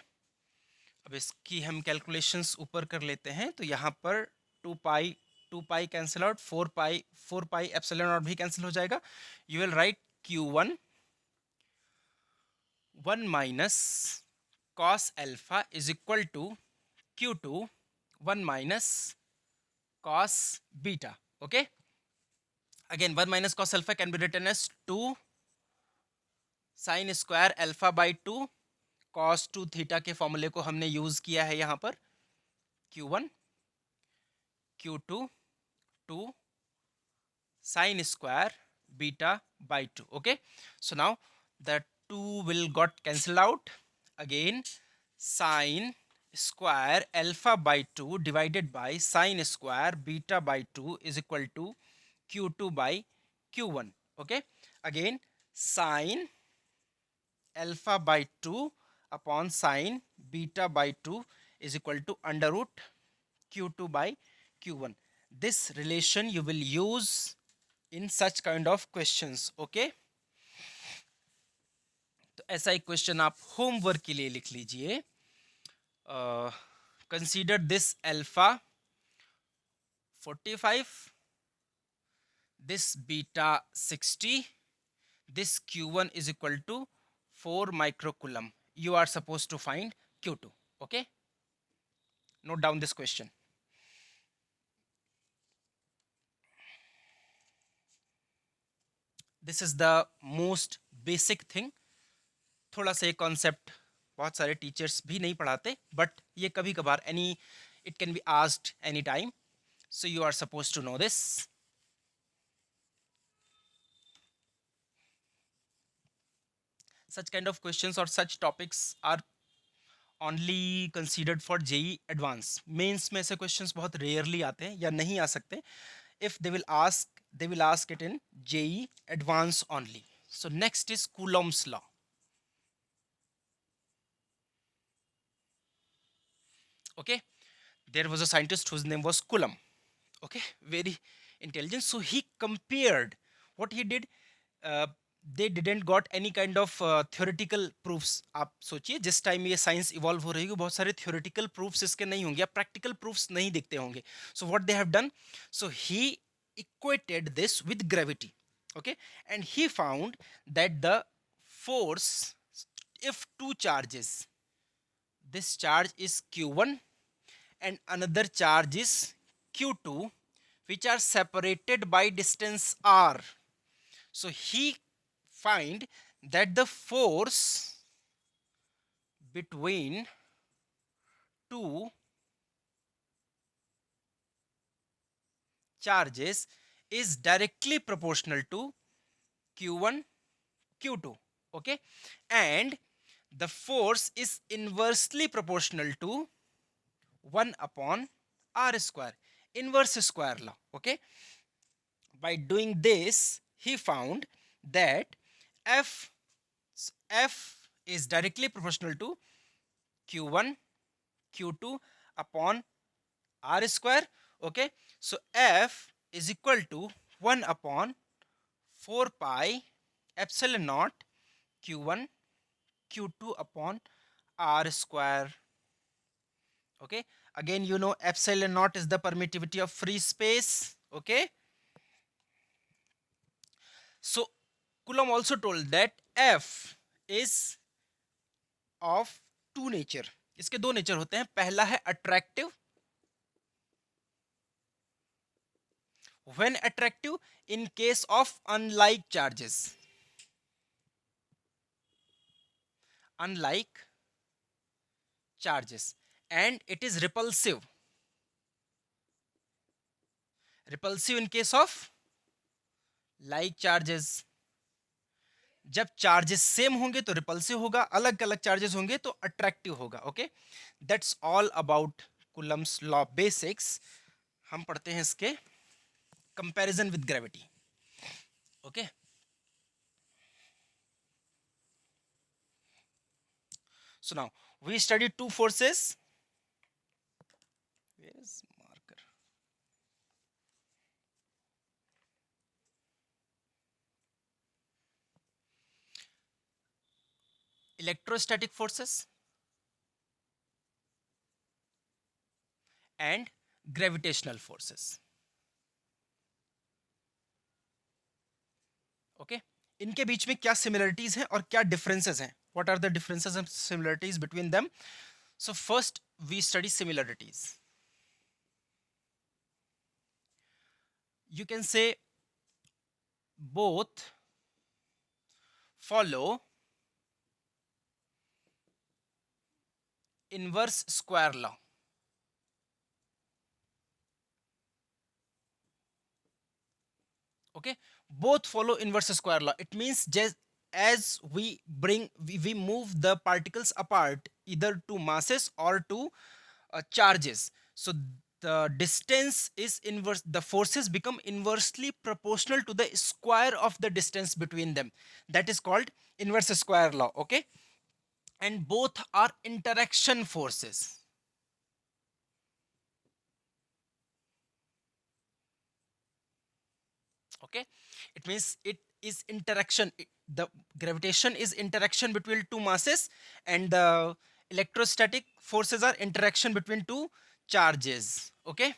अब इसकी हम calculations ऊपर कर लेते हैं, तो यहाँ पर 2 pi cancel out, 4 pi epsilon not भी कैंसिल हो जाएगा। You will write Q1 1 minus cos alpha is equal to Q2 1 minus cos beta, okay. Again 1 minus cos alpha can be written as 2 sin square alpha by 2 cos 2 theta के फॉर्मूले को हमने use किया है यहाँ पर, Q1 Q2 2 sin square beta by 2, okay. So now the 2 will got cancelled out, again sin square alpha by 2 divided by sin square beta by 2 is equal to Q2 by Q1, okay. Again sin alpha by 2 upon sin beta by 2 is equal to under root Q2 by Q1. This relation you will use in such kind of questions, okay. तो ऐसा एक question आप homework के लिए लिख लीजिए, consider this alpha 45, this beta 60, this Q1 is equal to 4 microcoulomb. You are supposed to find Q2, okay. Note down this question. This is the most basic thing. थोड़ा सा ये कॉन्सेप्ट बहुत सारे टीचर्स भी नहीं पढ़ाते, बट ये कभी कभार it can be asked any time, so you are suppose to know this. Such kind of questions or such topics are only considered for JEE advance. Mains में ऐसे क्वेश्चंस बहुत रेयरली आते हैं या नहीं आ सकते. If they will ask it in JEE advance only. So next is Coulomb's law. Okay, there was a scientist whose name was Coulomb, okay, very intelligent. So he compared, what he did, uh, they didn't got any kind of theoretical proofs. आप सोचिए जिस time ये science evolve हो रही है बहुत सारे theoretical proofs इसके नहीं होंगे या practical proofs नहीं दिखते होंगे. So what they have done, so he equated this with gravity, okay, and he found that the force, if two charges, this charge is Q1 and another charge is Q2, which are separated by distance r. So he find that the force between two charges is directly proportional to Q1 Q2, okay, and the force is inversely proportional to 1 upon r square, inverse square law, okay. By doing this he found that f is directly proportional to Q1 Q2 upon r square, okay. So f is equal to 1 upon 4 pi epsilon naught Q1 Q2 upon r square, okay. Again, you know epsilon naught is the permittivity of free space. Okay. So Coulomb also told that F is of two nature. इसके दो नेचर होते हैं. पहला है attractive. When attractive, in case of unlike charges. Unlike charges. And it is repulsive. Repulsive in case of like charges. जब charges same होंगे तो रिपल्सिव होगा, अलग अलग चार्जेस होंगे तो अट्रैक्टिव होगा. Okay, that's all about Coulomb's law basics. हम पढ़ते हैं इसके comparison with gravity. Okay, so now we studied two forces. Where is marker? Electrostatic forces and gravitational forces. Okay, इनके बीच में क्या सिमिलरिटीज हैं और क्या डिफरेंसेस हैं? What are the differences and similarities between them? So first we study similarities. You can say both follow inverse square law. Okay, both follow inverse square law. It means just as we move the particles apart either to masses or to charges, so the distance is inverse, the forces become inversely proportional to the square of the distance between them. That is called inverse square law. Okay, and both are interaction forces. Okay, it means it is interaction. The gravitation is interaction between two masses, and the electrostatic forces are interaction between two charges. Okay,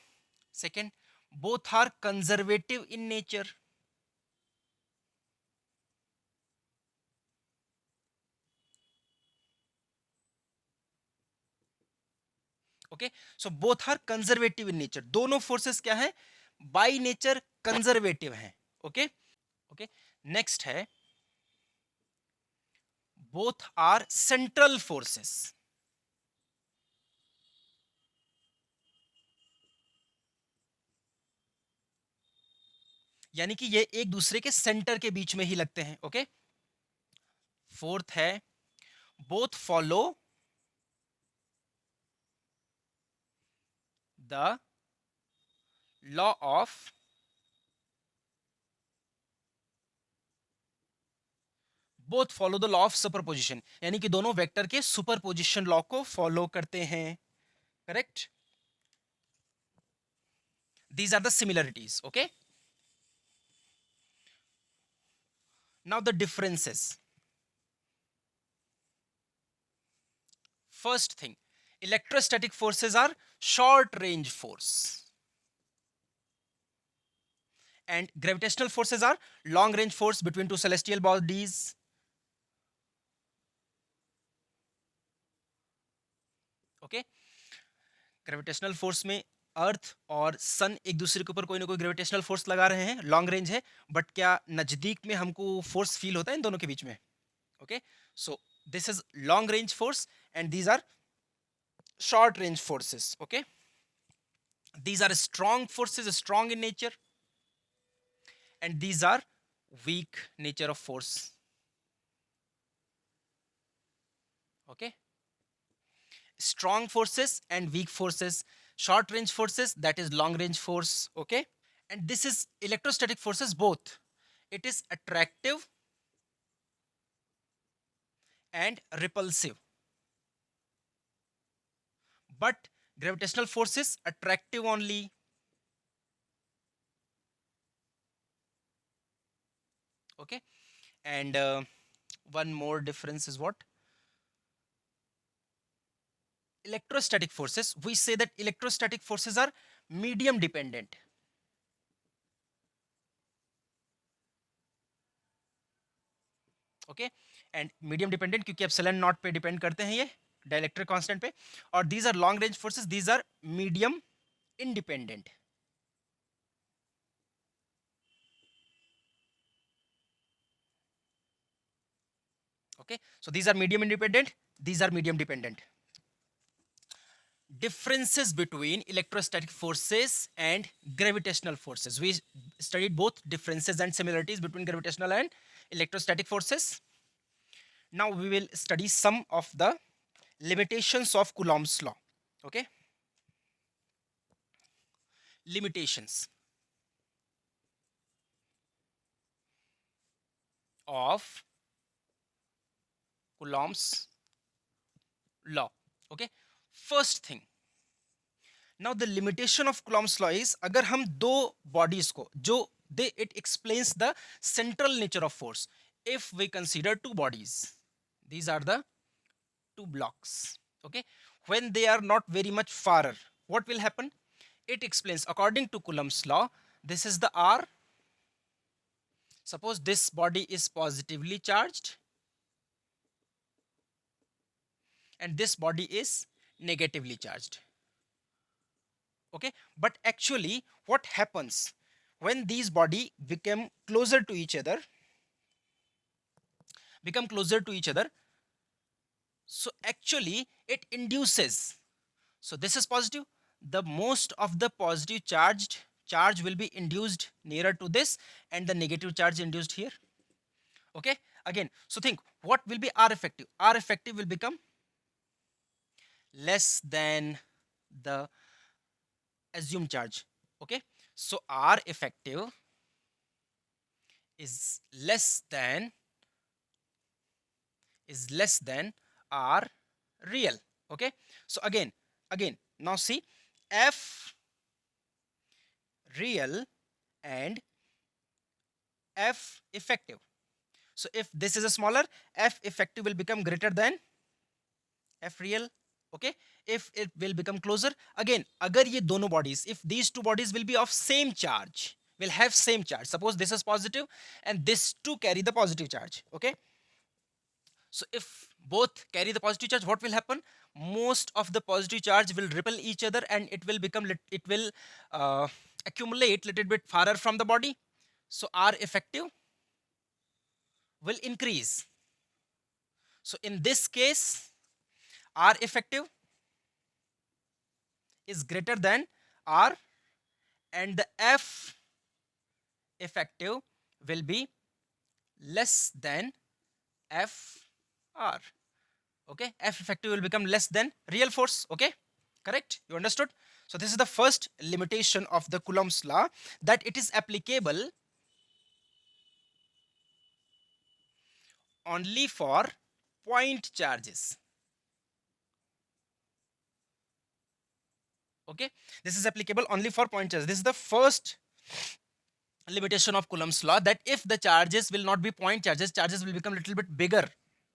second, both are conservative in nature. Okay, so both are conservative in nature. दोनों forces क्या है? By nature conservative हैं. Okay, okay, next है both are central forces. यानी कि ये एक दूसरे के सेंटर के बीच में ही लगते हैं. ओके, फोर्थ है both follow the law of both follow the law of superposition, यानी कि दोनों वेक्टर के सुपरपोजिशन लॉ को फॉलो करते हैं. Correct. These are the similarities. Okay, now the differences. First thing, electrostatic forces are short range force and gravitational forces are long range force between two celestial bodies. Okay, gravitational force में अर्थ और सन एक दूसरे के ऊपर कोई ना कोई gravitational force लगा रहे हैं, लॉन्ग रेंज है, बट क्या नजदीक में हमको फोर्स फील होता है इन दोनों के बीच में? Okay, so this is long range force and these are short range forces. Okay, these are strong forces, strong in nature, and these are weak nature of force. Okay, strong forces and weak forces, short range forces, that is long range force. Okay, and this is electrostatic forces both. It is attractive and repulsive, but gravitational force is attractive only. Okay, and one more difference is what? electrostatic forces, we say that electrostatic forces are medium dependent. Okay, and medium dependent क्योंकि epsilon not पे depend करते हैं ये dielectric constant पे, और these are long range forces, these are medium independent. Okay, so these are medium independent, these are medium dependent. Differences between electrostatic forces and gravitational forces. We studied both differences and similarities between gravitational and electrostatic forces. Now we will study some of the limitations of Coulomb's law. Okay, limitations of Coulomb's law. Okay, first thing, now the limitation of Coulomb's law is अगर हम दो bodies को जो they it explains the central nature of force. If we consider two bodies, these are the two blocks. Okay, when they are not very much farer, what will happen? It explains according to Coulomb's law. This is the R. Suppose this body is positively charged and this body is negatively charged. Okay, but actually what happens when these body become closer to each other, so actually it induces, so this is positive, the most of the positive charge will be induced nearer to this and the negative charge induced here. Okay, again, so think what will be R effective. R effective will become less than the assumed charge. Okay, so R effective is less than R real. Okay, so again now see F real and F effective. So if this is a smaller, F effective will become greater than F real. Okay, if it will become closer, again agar ye dono bodies, if these two bodies will be of same charge, will have same charge, suppose this is positive and this two carry the positive charge. Okay, so if both carry the positive charge, what will happen? Most of the positive charge will repel each other and it will become it will accumulate little bit farther from the body. So R effective will increase. So in this case, R effective is greater than R and the F effective will be less than FR. Okay, F effective will become less than real force. Okay, correct, you understood? So this is the first limitation of the Coulomb's law, that it is applicable only for point charges. Okay, this is applicable only for point charges. This is the first limitation of Coulomb's law, that if the charges will not be point charges, charges will become a little bit bigger,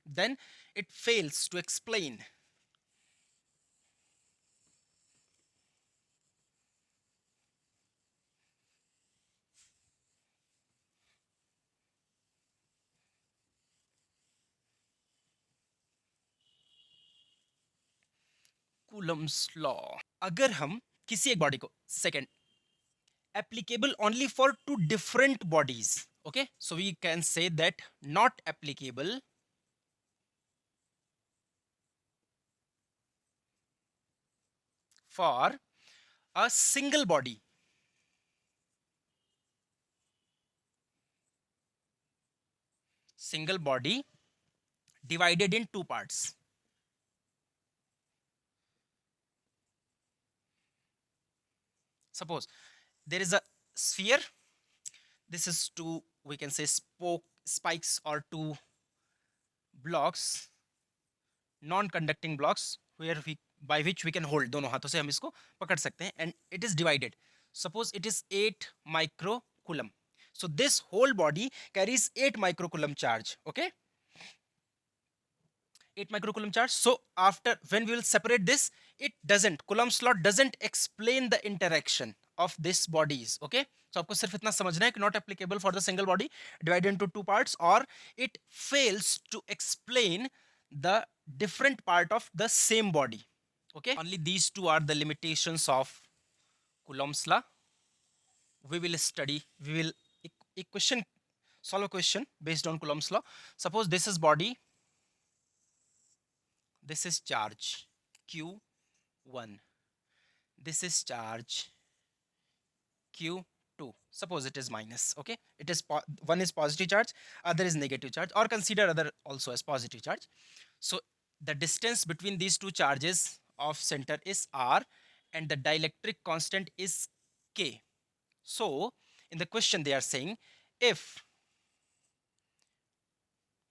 then it fails to explain. Coulomb's law. अगर हम किसी एक body को, second, applicable only for two different bodies. Okay, so we can say that not applicable for a single body. Single body divided in two parts. Suppose there is a sphere, this is two, we can say spikes or two blocks, non-conducting blocks, where we by which we can hold, दोनों हाथों से हम इसको पकड़ सकते हैं, and it is divided. Suppose it is 8 microcoulomb. So this whole body carries 8 microcoulomb charge. Okay, 8 microcoulomb charge. So after, when we will separate this, it doesn't, Coulomb's law doesn't explain the interaction of these bodies. Okay, so आपको सिर्फ इतना समझना है कि not applicable for the single body divided into two parts, or it fails to explain the different part of the same body. Okay, only these two are the limitations of Coulomb's law. We will study, we will equation, solve a question based on Coulomb's law. Suppose this is body, this is charge Q1, this is charge Q2. Suppose it is minus. Okay, it is one is positive charge, other is negative charge, or consider other also as positive charge. So the distance between these two charges of center is R, and the dielectric constant is K. So in the question they are saying, if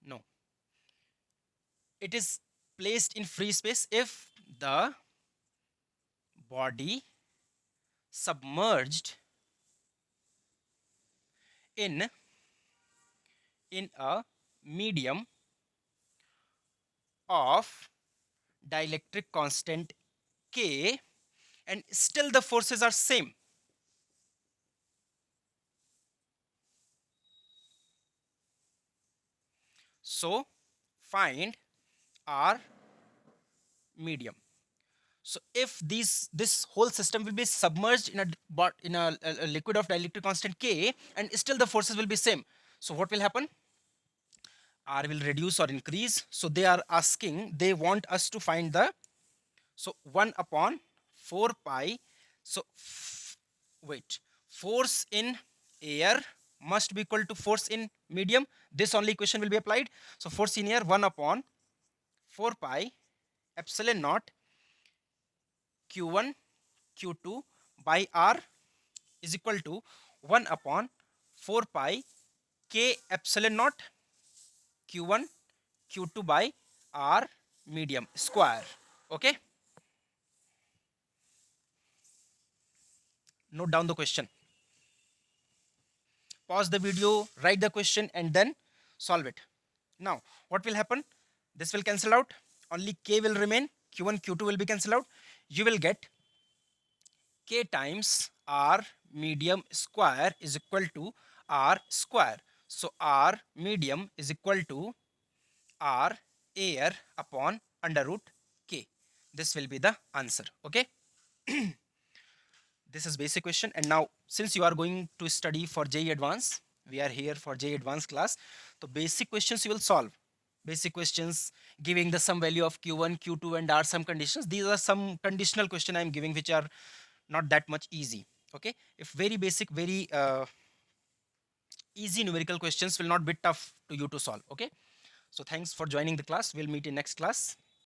no, it is placed in free space if the body submerged in a medium of dielectric constant K, and still the forces are same. So find R medium. So if this whole system will be submerged in a liquid of dielectric constant K, and still the forces will be same, so what will happen? R will reduce or increase. So they are asking, they want us to find the, so 1 upon 4 pi. So wait, force in air must be equal to force in medium. This only equation will be applied. So force in air 1 upon 4 pi epsilon naught Q1 Q2 by R is equal to 1 upon 4 pi K epsilon naught Q1 Q2 by R medium square. Okay, note down the question, pause the video, write the question, and then solve it. Now what will happen? This will cancel out, only K will remain, Q1 Q2 will be cancelled out. You will get K times R medium square is equal to R square. So R medium is equal to R air upon under root K. This will be the answer. Okay, this is basic question. And now since you are going to study for JEE Advanced, we are here for JEE Advanced class, so basic questions you will solve. Basic questions giving the sum value of Q1 Q2 and R some conditions. These are some conditional question I am giving, which are not that much easy. Okay, if very basic, very easy numerical questions will not be tough to you to solve. Okay, so thanks for joining the class. We'll meet in next class.